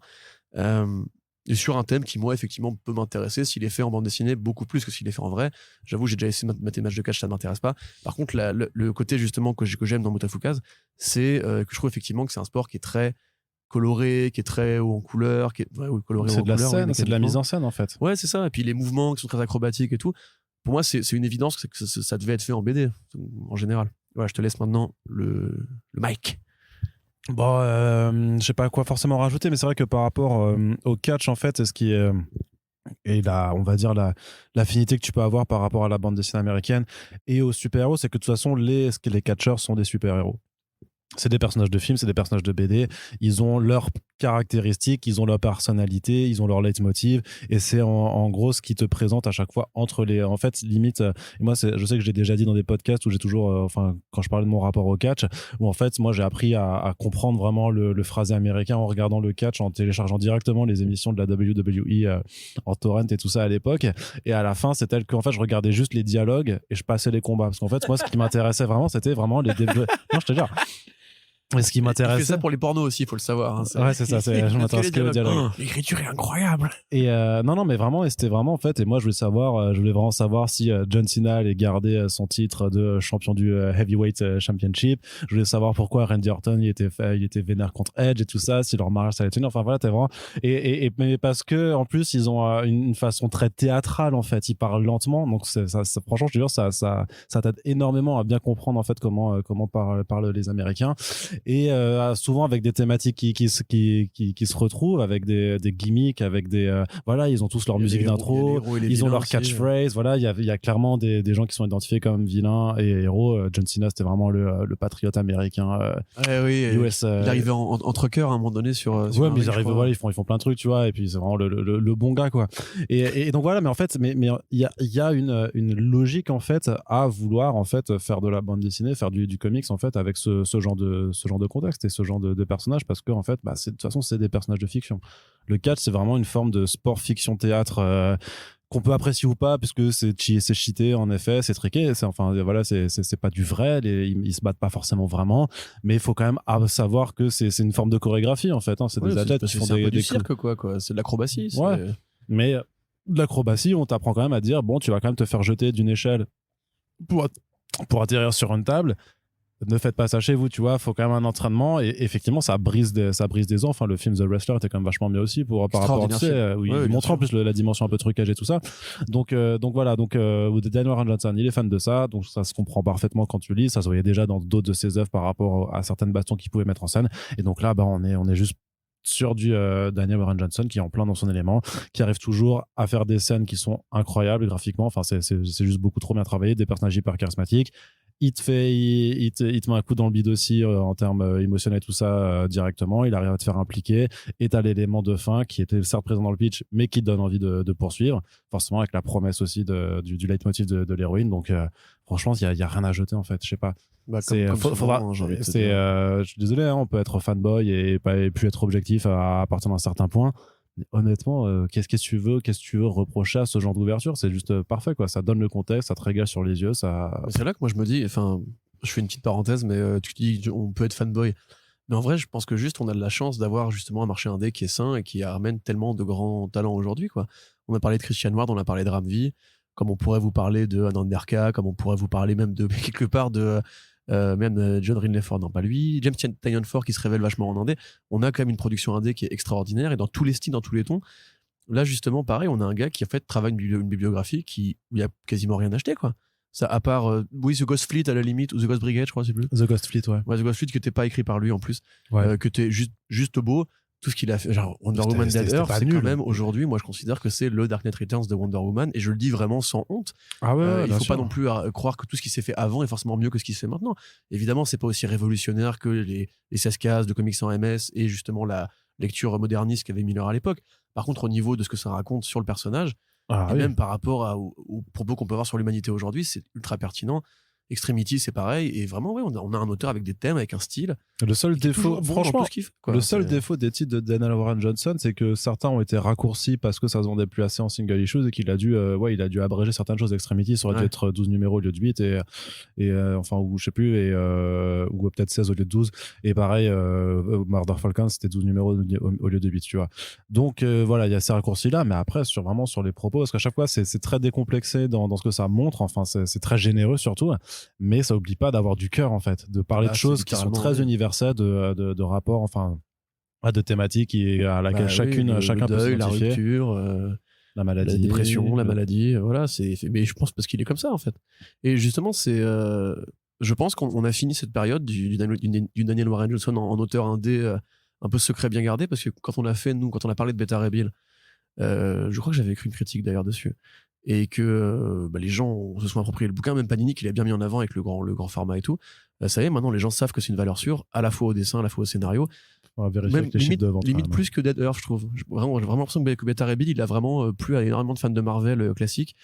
Et sur un thème qui, moi, effectivement, peut m'intéresser s'il est fait en bande dessinée beaucoup plus que s'il est fait en vrai. J'avoue, j'ai déjà essayé de mettre des matchs de catch, ça ne m'intéresse pas. Par contre, le côté, justement, que j'aime dans Motafukaz, c'est que je trouve effectivement que c'est un sport qui est très coloré, qui est très haut en couleur, qui est coloré. C'est de la scène, c'est de la mise en scène, en fait. Ouais, c'est ça. Et puis les mouvements qui sont très acrobatiques et tout. Pour moi, c'est une évidence que ça devait être fait en BD, en général. Voilà, je te laisse maintenant le mic. Bon, je sais pas quoi forcément rajouter, mais c'est vrai que par rapport au catch, en fait, ce qui est et on va dire l'affinité que tu peux avoir par rapport à la bande dessinée américaine et aux super-héros, c'est que de toute façon les catcheurs sont des super-héros. C'est des personnages de films, c'est des personnages de BD. Ils ont leurs caractéristiques, ils ont leur personnalité, ils ont leur leitmotiv. Et c'est en gros ce qui te présente à chaque fois entre les. En fait, limite. Et moi, je sais que j'ai déjà dit dans des podcasts où j'ai toujours. Quand je parlais de mon rapport au catch, où en fait, moi, j'ai appris à comprendre vraiment le phrasé américain en regardant le catch, en téléchargeant directement les émissions de la WWE en torrent et tout ça à l'époque. Et à la fin, c'est tel qu'en fait, je regardais juste les dialogues et je passais les combats. Parce qu'en fait, moi, ce qui m'intéressait vraiment, c'était vraiment les développements. Non, je te jure. Et ce qui m'intéresse. Il fait ça pour les pornos aussi, il faut le savoir. Hein, ouais, c'est ça. Je m'intéresse que au dialogue. L'écriture est incroyable. Et non, mais vraiment, et c'était vraiment en fait. Et moi, je voulais vraiment savoir si John Cena allait garder son titre de champion du Heavyweight Championship. Je voulais savoir pourquoi Randy Orton il était vénère contre Edge et tout ça, si leur mariage ça allait tenir. Enfin voilà, t'es vraiment. Mais parce que en plus, ils ont une façon très théâtrale en fait. Ils parlent lentement, donc ça franchement, je te jure, ça t'aide énormément à bien comprendre en fait comment parlent les Américains. et souvent avec des thématiques qui se retrouvent, avec des gimmicks, avec des voilà, ils ont tous leur musique d'intro, ils ont leur catchphrase, voilà, il y a clairement des gens qui sont identifiés comme vilains et héros. John Cena, c'était vraiment le patriote américain US, il arrivait en trucker à un moment donné sur ouais, mais ils arrivent, voilà, ils font plein de trucs, tu vois, et puis c'est vraiment le bon gars, quoi. Et donc voilà, mais en fait, mais il y a une logique en fait à vouloir en fait faire de la bande dessinée, faire du comics en fait avec ce genre de contexte et ce genre de personnages, parce que en fait, bah, de toute façon, c'est des personnages de fiction. Le catch, c'est vraiment une forme de sport fiction théâtre. Qu'on peut apprécier ou pas, puisque c'est cheaté, en effet, c'est triqué, enfin voilà, c'est pas du vrai, ils se battent pas forcément vraiment, mais il faut quand même savoir que c'est une forme de chorégraphie en fait, hein, c'est des athlètes qui font du cirque quoi, c'est de l'acrobatie. Ouais. Mais de l'acrobatie, on t'apprend quand même à dire bon, tu vas quand même te faire jeter d'une échelle pour atterrir sur une table. Ne faites pas ça chez vous, tu vois, faut quand même un entraînement, et effectivement ça brise des os. Enfin, le film The Wrestler était quand même vachement bien aussi par rapport à où il montre en plus la dimension un peu trucage et tout ça. Donc voilà, Daniel Warren Johnson, il est fan de ça, donc ça se comprend parfaitement quand tu lis. Ça se voyait déjà dans d'autres de ses œuvres par rapport à certaines bastons qu'il pouvait mettre en scène, et donc là on est juste sur du Daniel Warren Johnson qui est en plein dans son élément, qui arrive toujours à faire des scènes qui sont incroyables graphiquement. Enfin, c'est juste beaucoup trop bien travaillé, des personnages hyper charismatiques. Il te met un coup dans le bide aussi en termes émotionnels, tout ça directement. Il arrive à te faire impliquer, et t'as l'élément de fin qui était certes présent dans le pitch, mais qui te donne envie de poursuivre, forcément avec la promesse aussi du leitmotiv de l'héroïne. Donc franchement, il y a rien à jeter en fait. Je sais pas. Bah, je suis désolé, hein, on peut être fanboy et plus être objectif à partir d'un certain point. Mais honnêtement, qu'est-ce que tu veux reprocher à ce genre d'ouverture? C'est juste parfait, quoi. Ça donne le contexte, ça te régale sur les yeux, ça. C'est là que moi je me dis, enfin, je fais une petite parenthèse, mais tu dis on peut être fanboy, mais en vrai je pense que juste on a de la chance d'avoir justement un marché indé qui est sain et qui amène tellement de grands talents aujourd'hui, quoi. On a parlé de Christian Ward, on a parlé de Ramvi, comme on pourrait vous parler de Ananderka, comme on pourrait vous parler même de quelque part de John Rinley-Ford, non pas lui, James Tynion Ford qui se révèle vachement en indé. On a quand même une production indé qui est extraordinaire, et dans tous les styles, dans tous les tons. Là justement pareil, on a un gars qui en fait travaille une bibliographie où il y a quasiment rien acheté, quoi. Ça, à part The Ghost Fleet à la limite, ou The Ghost Brigade, je crois, c'est plus The Ghost Fleet, ouais. The Ghost Fleet, qui n'était pas écrit par lui en plus, ouais. Que t'es juste beau. Tout ce qu'il a fait, genre Wonder Woman Dead Earth, c'est quand même aujourd'hui, moi je considère que c'est le Dark Knight Returns de Wonder Woman, et je le dis vraiment sans honte. Ah ouais, il faut pas non plus croire que tout ce qui s'est fait avant est forcément mieux que ce qui se fait maintenant. Évidemment, c'est pas aussi révolutionnaire que les 16 cases de comics en MS et justement la lecture moderniste qu'avait Miller à l'époque. Par contre, au niveau de ce que ça raconte sur le personnage, et même par rapport aux propos qu'on peut avoir sur l'humanité aujourd'hui, c'est ultra pertinent. Extremity, c'est pareil, et vraiment, ouais, on a un auteur avec des thèmes, avec un style. Le seul défaut, franchement, le seul c'est... défaut des titres de Daniel Warren Johnson, c'est que certains ont été raccourcis parce que ça se vendait plus assez en single issues, et qu'il a dû, il a dû abréger certaines choses. Extremity, ça aurait dû être 12 numéros au lieu de 8, enfin, ou je sais plus, ou peut-être 16 au lieu de 12. Et pareil, Murder Falcon, c'était 12 numéros au lieu de 8, tu vois. Donc, voilà, il y a ces raccourcis-là, mais après, vraiment sur les propos, parce qu'à chaque fois, c'est très décomplexé dans ce que ça montre, enfin, c'est très généreux surtout. Mais ça oublie pas d'avoir du cœur, en fait, de parler de choses qui sont très universelles, de rapports, enfin, de thématiques à laquelle chacun peut s'identifier. La rupture, la maladie, la dépression, la maladie, voilà. Mais je pense parce qu'il est comme ça, en fait. Et justement, je pense qu'on a fini cette période du Daniel Warren Johnson en auteur indé, un peu secret, bien gardé, parce que quand on a parlé de Beta Ray Bill, je crois que j'avais écrit une critique d'ailleurs dessus, et que les gens se sont appropriés le bouquin, même Panini qui l'a bien mis en avant avec le grand format et tout. Ça y est, maintenant les gens savent que c'est une valeur sûre, à la fois au dessin, à la fois au scénario. Même limite plus que Dead Earth, je trouve. J'ai vraiment l'impression que Beta Ray Bill, il a vraiment plu à énormément de fans de Marvel classique,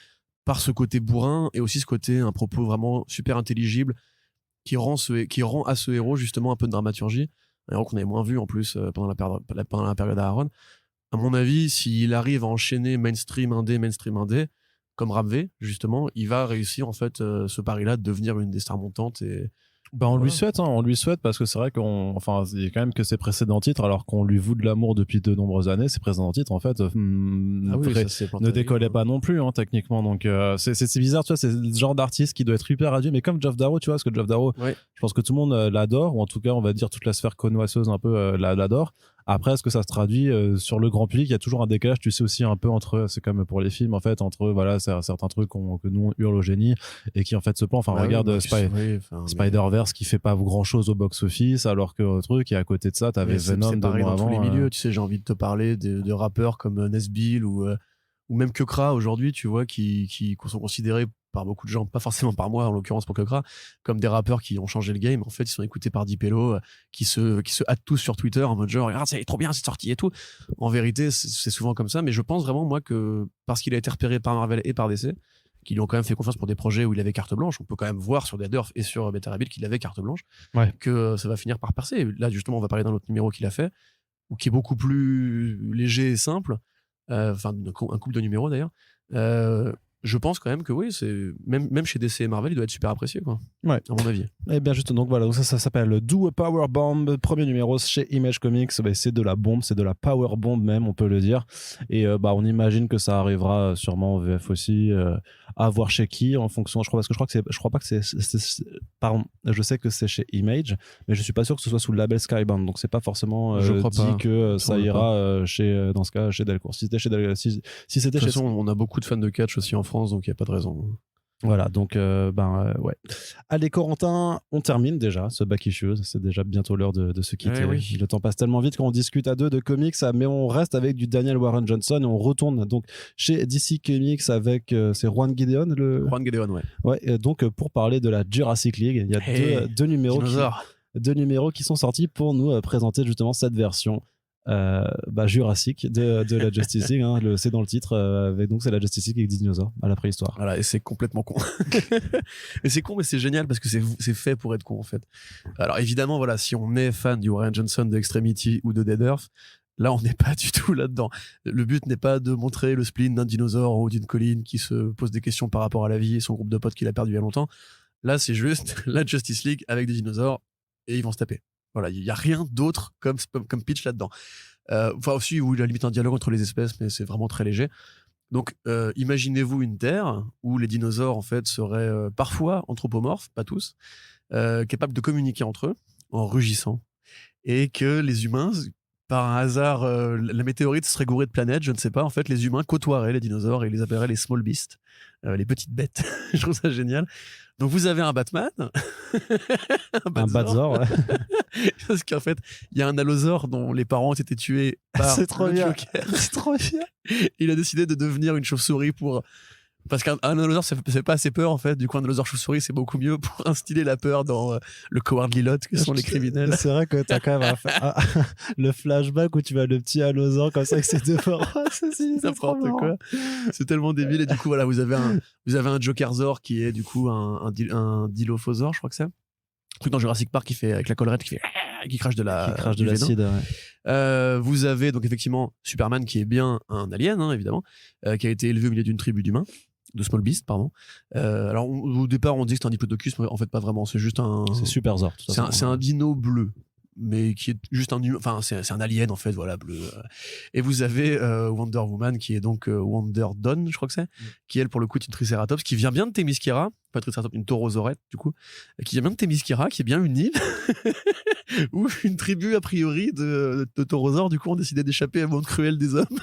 par ce côté bourrin, et aussi ce côté, un propos vraiment super intelligible, qui rend à ce héros justement un peu de dramaturgie, un héros qu'on avait moins vu en plus pendant la période Aaron. À mon avis, s'il arrive à enchaîner mainstream indé, comme Ramvé, justement, il va réussir en fait ce pari-là de devenir une des stars montantes. Et on lui souhaite, parce que c'est vrai il y a quand même que ses précédents titres, alors qu'on lui voue de l'amour depuis de nombreuses années, ses précédents titres en fait ne décollaient pas non plus, hein, techniquement. Donc c'est bizarre, tu vois, c'est le genre d'artiste qui doit être hyper adieu, mais comme Geoff Darrow, tu vois, parce que Geoff Darrow, je pense que tout le monde l'adore, ou en tout cas on va dire toute la sphère connoisseuse un peu l'adore. Après, est-ce que ça se traduit sur le grand public? Il y a toujours un décalage, tu sais, aussi un peu entre, c'est comme pour les films, en fait, entre voilà, certains trucs que nous on hurle au génie et qui en fait se plan. Enfin, regarde Spider-Verse qui fait pas grand chose au box-office, alors que truc, et à côté de ça, t'avais Venom c'est 2 pareil mois dans avant. tous les milieux. Tu sais, j'ai envie de te parler de rappeurs comme Nesbill ou même Kekra aujourd'hui, tu vois, qui sont considérés par beaucoup de gens, pas forcément par moi en l'occurrence pour Kekra, comme des rappeurs qui ont changé le game. En fait, ils sont écoutés par Dipello, qui se hâtent tous sur Twitter en mode genre, regarde, c'est trop bien, c'est sorti et tout. En vérité, c'est souvent comme ça, mais je pense vraiment, moi, que parce qu'il a été repéré par Marvel et par DC, qui lui ont quand même fait confiance pour des projets où il avait carte blanche, on peut quand même voir sur Dead Earth et sur Beta Ray Bill qu'il avait carte blanche, Ouais. que ça va finir par percer. Et là, justement, on va parler d'un autre numéro qu'il a fait, ou qui est beaucoup plus léger et simple, enfin un couple de numéros d'ailleurs. Je pense quand même que oui, c'est même chez DC et Marvel, il doit être super apprécié, quoi. Ouais. À mon avis. Et bien juste, donc voilà, donc ça s'appelle Do a Power Bomb, premier numéro chez Image Comics. Bah, c'est de la bombe, c'est de la power bomb même, on peut le dire. Et on imagine que ça arrivera sûrement en VF aussi, à voir chez qui en fonction. Parce que je crois pas que pardon, je sais que c'est chez Image, mais je suis pas sûr que ce soit sous le label Skybound, donc c'est pas forcément Je crois dit pas. que ça ira chez, dans ce cas, chez Delcourt. Si c'était chez si c'était De toute chez façon, on a beaucoup de fans de catch aussi en France, donc il n'y a pas de raison. voilà, donc ouais. Allez Corentin, on termine déjà ce back issues, c'est déjà bientôt l'heure de se quitter. Oui. Le temps passe tellement vite quand on discute à deux de comics, mais on reste avec du Daniel Warren Johnson et on retourne donc chez DC Comics avec c'est Juan Gideon Juan Gideon, ouais. Ouais, donc pour parler de la Jurassic League, il y a deux numéros qui sont sortis pour nous présenter justement cette version Jurassic de la Justice League, hein, c'est dans le titre, donc c'est la Justice League avec des dinosaures à la préhistoire. Voilà, et c'est complètement con. Et c'est con, mais c'est génial parce que c'est fait pour être con en fait. Alors évidemment, voilà, si on est fan du Warren Johnson de Extremity ou de Dead Earth, là on n'est pas du tout là-dedans. Le but n'est pas de montrer le spleen d'un dinosaure en haut d'une colline qui se pose des questions par rapport à la vie et son groupe de potes qu'il a perdu il y a longtemps. Là, c'est juste la Justice League avec des dinosaures et ils vont se taper. Voilà, il n'y a rien d'autre comme pitch là-dedans. Enfin aussi, où il a limite un dialogue entre les espèces, mais c'est vraiment très léger. Donc, imaginez-vous une Terre où les dinosaures, en fait, seraient parfois anthropomorphes, pas tous, capables de communiquer entre eux en rugissant. Et que les humains, par un hasard, la météorite serait gourée de planètes, je ne sais pas. En fait, les humains côtoieraient les dinosaures et les appelleraient les small beasts, les petites bêtes. Je trouve ça génial. Donc, vous avez un Batman. Un Batzor, ouais. Parce qu'en fait, il y a un allosaure dont les parents ont été tués par C'est trop le bien. Joker. C'est trop bien. Il a décidé de devenir une chauve-souris parce qu'un allosaure, ça fait pas assez peur, en fait. Du coup, un allosaure chauve-souris, c'est beaucoup mieux pour instiller la peur dans le Cowardly Lot que sont les criminels. C'est vrai que t'as quand même le flashback où tu vois le petit allosaure comme ça avec ses deux parents. C'est N'importe quoi. C'est tellement débile. Et du coup, voilà, vous avez un Jokerzord qui est du coup un Dilophosaure, je crois que c'est. Un truc dans Jurassic Park qui fait avec la collerette qui crache de l'acide. Ouais. Vous avez donc effectivement Superman qui est bien un alien, hein, évidemment, qui a été élevé au milieu d'une tribu d'humains, de Small Beast, pardon. Alors au départ on dit que c'est un diplodocus, mais en fait pas vraiment, c'est juste c'est Superzord. C'est un dino bleu, mais qui est juste enfin c'est un alien en fait, voilà, bleu. Et vous avez Wonder Woman qui est donc Wonder Dawn, je crois que c'est, qui elle pour le coup est une Triceratops qui vient bien de Themyscira, pas Triceratops, une Taurosaurette du coup, qui vient bien de Themyscira, qui est bien une île où une tribu a priori de taurosaures du coup ont décidé d'échapper à monde cruel des hommes.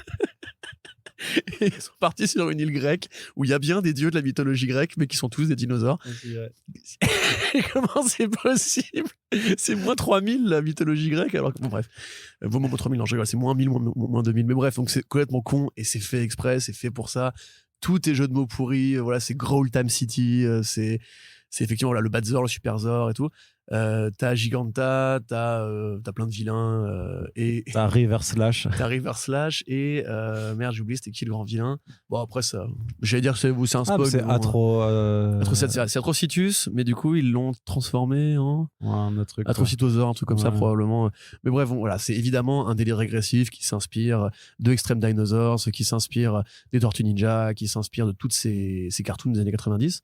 Et ils sont partis sur une île grecque où il y a bien des dieux de la mythologie grecque mais qui sont tous des dinosaures. Comment c'est possible? C'est moins 3000 la mythologie grecque, alors que bon bref, vaut moins 3000, non je rigole, c'est moins 1000, moins 2000, mais bref, donc c'est complètement con et c'est fait exprès, c'est fait pour ça. Tout est jeu de mots pourris, voilà, c'est Growl Time City, c'est effectivement voilà, le Batzor, le Superzord et tout. T'as Giganta, t'as plein de vilains et t'as River Slash. T'as River Slash et merde, j'ai oublié c'était qui le grand vilain. Bon après ça, j'allais dire que c'est un spoil. C'est c'est Atrocitus, mais du coup ils l'ont transformé en un autre truc. Atrocitosaure, un truc comme ça probablement. Mais bref, bon, voilà, c'est évidemment un délire régressif qui s'inspire de Extreme Dinosaurs, qui s'inspire des Tortues Ninja, qui s'inspire de toutes ces cartoons des années 90.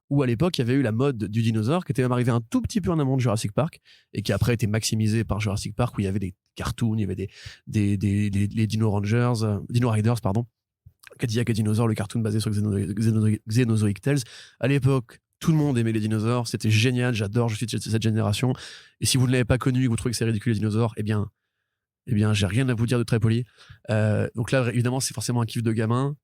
Où à l'époque il y avait eu la mode du dinosaure qui était même arrivée un tout petit peu en amont de Jurassic Park et qui après été maximisée par Jurassic Park où il y avait des cartoons, il y avait les Dino Rangers, Dino Riders pardon, Cadillac et Dinosaur, le cartoon basé sur Xenozoic Tales. À l'époque tout le monde aimait les dinosaures, c'était génial, j'adore, je suis de cette génération et si vous ne l'avez pas connu et que vous trouvez que c'est ridicule les dinosaures, eh bien Eh bien, j'ai rien à vous dire de très poli. Donc là, évidemment, c'est forcément un kiff de gamin.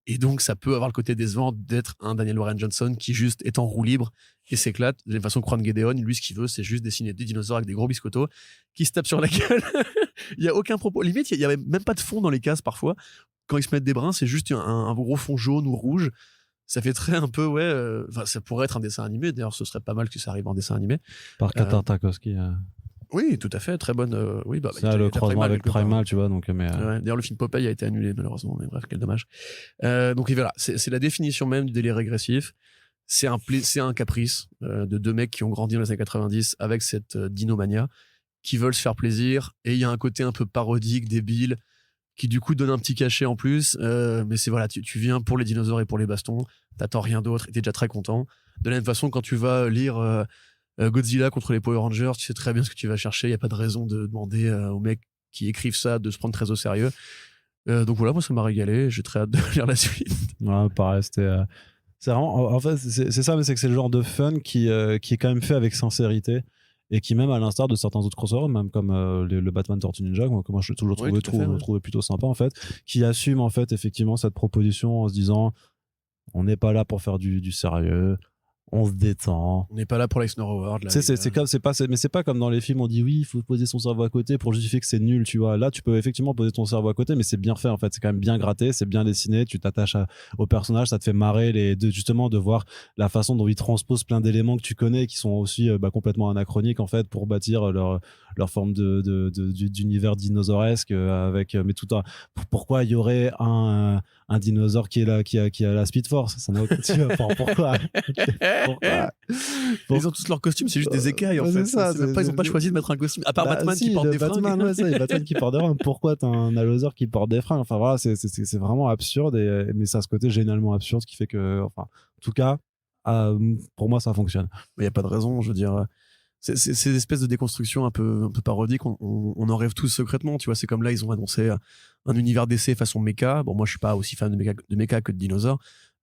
Et donc, ça peut avoir le côté décevant d'être un Daniel Warren Johnson qui juste est en roue libre et s'éclate. De la façon que Juan Gedeon, lui, ce qu'il veut, c'est juste dessiner des dinosaures avec des gros biscottos qui se tapent sur la gueule. Il y a aucun propos. Limite, il y avait même pas de fond dans les cases parfois. Quand ils se mettent des brins, c'est juste un gros fond jaune ou rouge. Ça fait très un peu, ça pourrait être un dessin animé. D'ailleurs, ce serait pas mal que ça arrive en dessin animé. Par Katar Tarkovsky. Oui, tout à fait, très bonne. Ça, le croisement avec Primal, tu vois. Donc, mais, ouais, d'ailleurs, le film Popeye a été annulé, malheureusement, mais bref, quel dommage. Donc, et voilà, c'est la définition même du délire régressif. C'est un caprice de deux mecs qui ont grandi dans les années 90 avec cette dinomania, qui veulent se faire plaisir. Et il y a un côté un peu parodique, débile, qui du coup donne un petit cachet en plus. Mais c'est voilà, tu viens pour les dinosaures et pour les bastons, t'attends rien d'autre et t'es déjà très content. De la même façon, quand tu vas lire Godzilla contre les Power Rangers, tu sais très bien ce que tu vas chercher. Il n'y a pas de raison de demander aux mecs qui écrivent ça de se prendre très au sérieux. Donc voilà, moi ça m'a régalé. J'ai très hâte de lire la suite. Ouais, pareil, c'est vraiment. En fait, c'est ça, mais c'est que c'est le genre de fun qui est quand même fait avec sincérité et qui, même à l'instar de certains autres crossovers, même comme le Batman Tortue Ninja, que moi je l'ai toujours trouvé plutôt sympa en fait, qui assume en fait effectivement cette proposition en se disant on n'est pas là pour faire du sérieux. On se détend. On n'est pas là pour les Snow Awards. Mais c'est pas comme dans les films, on dit oui, il faut poser son cerveau à côté pour justifier que c'est nul, tu vois. Là, tu peux effectivement poser ton cerveau à côté, mais c'est bien fait, en fait. C'est quand même bien gratté, c'est bien dessiné, tu t'attaches au personnage, ça te fait marrer justement de voir la façon dont ils transposent plein d'éléments que tu connais, qui sont aussi complètement anachroniques, en fait, pour bâtir leur forme d'univers dinosauresque, mais tout un, pourquoi il y aurait un dinosaure qui est là, qui a la Speed Force, ça n'a aucun, tu vois, pourquoi? Ils ont tous leurs costumes, c'est juste des écailles en fait. Ils ont pas choisi de mettre un costume. À part Batman qui porte des fringues. Batman qui porte des fringues. Pourquoi t'as un allosaure qui porte des fringues? Enfin voilà, c'est vraiment absurde, mais ça a ce côté génialement absurde qui fait que, enfin, en tout cas, pour moi, ça fonctionne. Il n'y a pas de raison, je veux dire. Ces espèces de déconstruction un peu parodiques, on en rêve tous secrètement, tu vois. C'est comme là, ils ont annoncé un univers d'essai façon méca. Bon, moi, je suis pas aussi fan de méca que de dinosaures.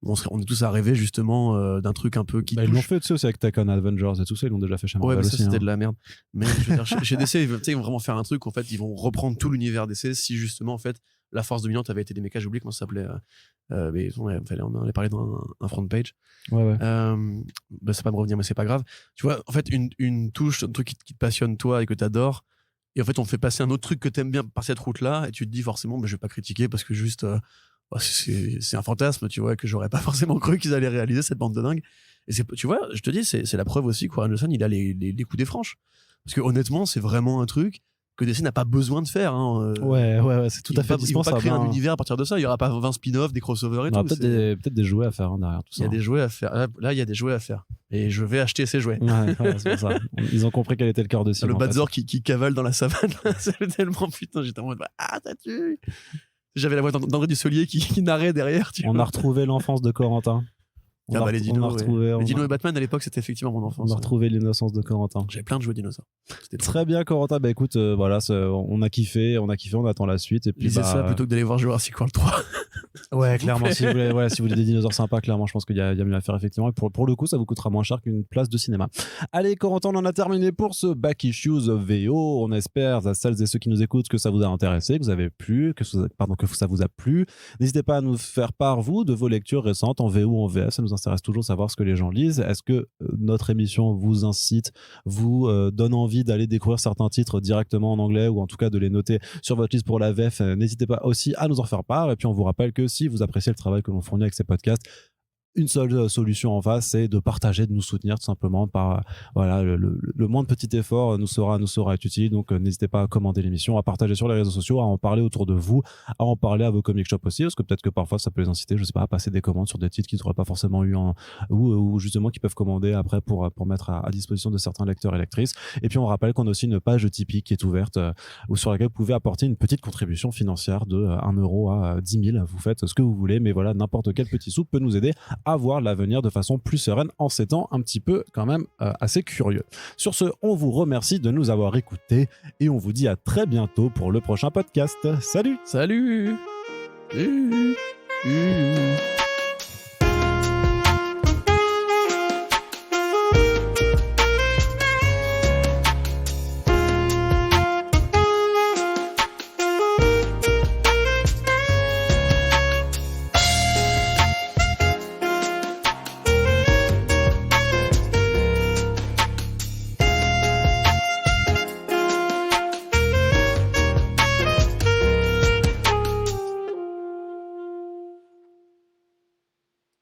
On est tous à rêver justement d'un truc un peu qui touche. Ils l'ont fait, tu sais, aussi avec Takon Avengers et tout ça, ils l'ont déjà fait chez Marvel. Ouais, mais ça, aussi, c'était de la merde. Mais je veux dire, chez DC, ils vont vraiment faire un truc, en fait, ils vont reprendre tout l'univers DC si justement, en fait, la force dominante avait été des mechas, j'ai oublié comment ça s'appelait. Mais on en avait parlé dans un front page. Ouais. Ça va pas me revenir, mais c'est pas grave. Tu vois, en fait, une touche, un truc qui te passionne toi et que t'adores, et en fait, on fait passer un autre truc que t'aimes bien par cette route-là, et tu te dis forcément, je vais pas critiquer parce que juste. C'est un fantasme, tu vois, que j'aurais pas forcément cru qu'ils allaient réaliser, cette bande de dingue. Et tu vois, je te dis, c'est la preuve aussi que Warren Johnson, il a les coups des franches. Parce que honnêtement, c'est vraiment un truc que DC n'a pas besoin de faire. Hein. Ouais, c'est tout à fait dispensable. Ils vont pas créer un univers à partir de ça. Il y aura pas 20 spin-offs, des crossovers et tout. Peut-être des jouets à faire derrière tout ça. Il y a des jouets à faire. Là, il y a des jouets à faire. Et je vais acheter ces jouets. Ouais, c'est pour ça. Ils ont compris quel était le cœur de cible. Le Badzor qui cavale dans la savane. C'est tellement putain, j'étais en mode t'as tué. J'avais la voix d'André Dussolier qui narrait derrière. On a retrouvé l'enfance de Corentin. Les dinos. Les dinos et Batman à l'époque, c'était effectivement mon enfance. On a retrouvé l'innocence de Corentin. J'avais plein de jeux dinosaures. Très bien, Corentin. Bah écoute, voilà, on a kiffé, on attend la suite. Et puis, lisez ça plutôt que d'aller voir Jurassic World 3. Ouais, clairement. Si vous voulez des dinosaures sympas, clairement, je pense qu'il y a mieux à faire, effectivement. Et pour le coup, ça vous coûtera moins cher qu'une place de cinéma. Allez, Corentin, on en a terminé pour ce Back Issues VO. On espère, à celles et ceux qui nous écoutent, que ça vous a intéressé, que ça vous a plu. N'hésitez pas à nous faire part, vous, de vos lectures récentes en VO ou en VF. Ça nous intéresse toujours de savoir ce que les gens lisent. Est-ce que notre émission vous incite, vous donne envie d'aller découvrir certains titres directement en anglais, ou en tout cas de les noter sur votre liste pour la VF? N'hésitez pas aussi à nous en faire part. Et puis on vous rappelle que si vous appréciez le travail que l'on fournit avec ces podcasts, une seule solution en face, c'est de partager, de nous soutenir tout simplement par le moindre petit effort nous sera utile. Donc n'hésitez pas à commander l'émission, à partager sur les réseaux sociaux, à en parler autour de vous, à en parler à vos comic shops aussi, parce que peut-être que parfois ça peut les inciter, je sais pas, à passer des commandes sur des titres qu'ils n'auraient pas forcément eu ou justement qui peuvent commander après pour mettre à disposition de certains lecteurs et lectrices. Et puis on rappelle qu'on a aussi une page Tipeee qui est ouverte ou sur laquelle vous pouvez apporter une petite contribution financière de 1 euro à 10 000. Vous faites ce que vous voulez, mais voilà, n'importe quel petit sou peut nous aider à voir l'avenir de façon plus sereine en ces temps un petit peu quand même assez curieux. Sur ce, on vous remercie de nous avoir écoutés et on vous dit à très bientôt pour le prochain podcast. Salut.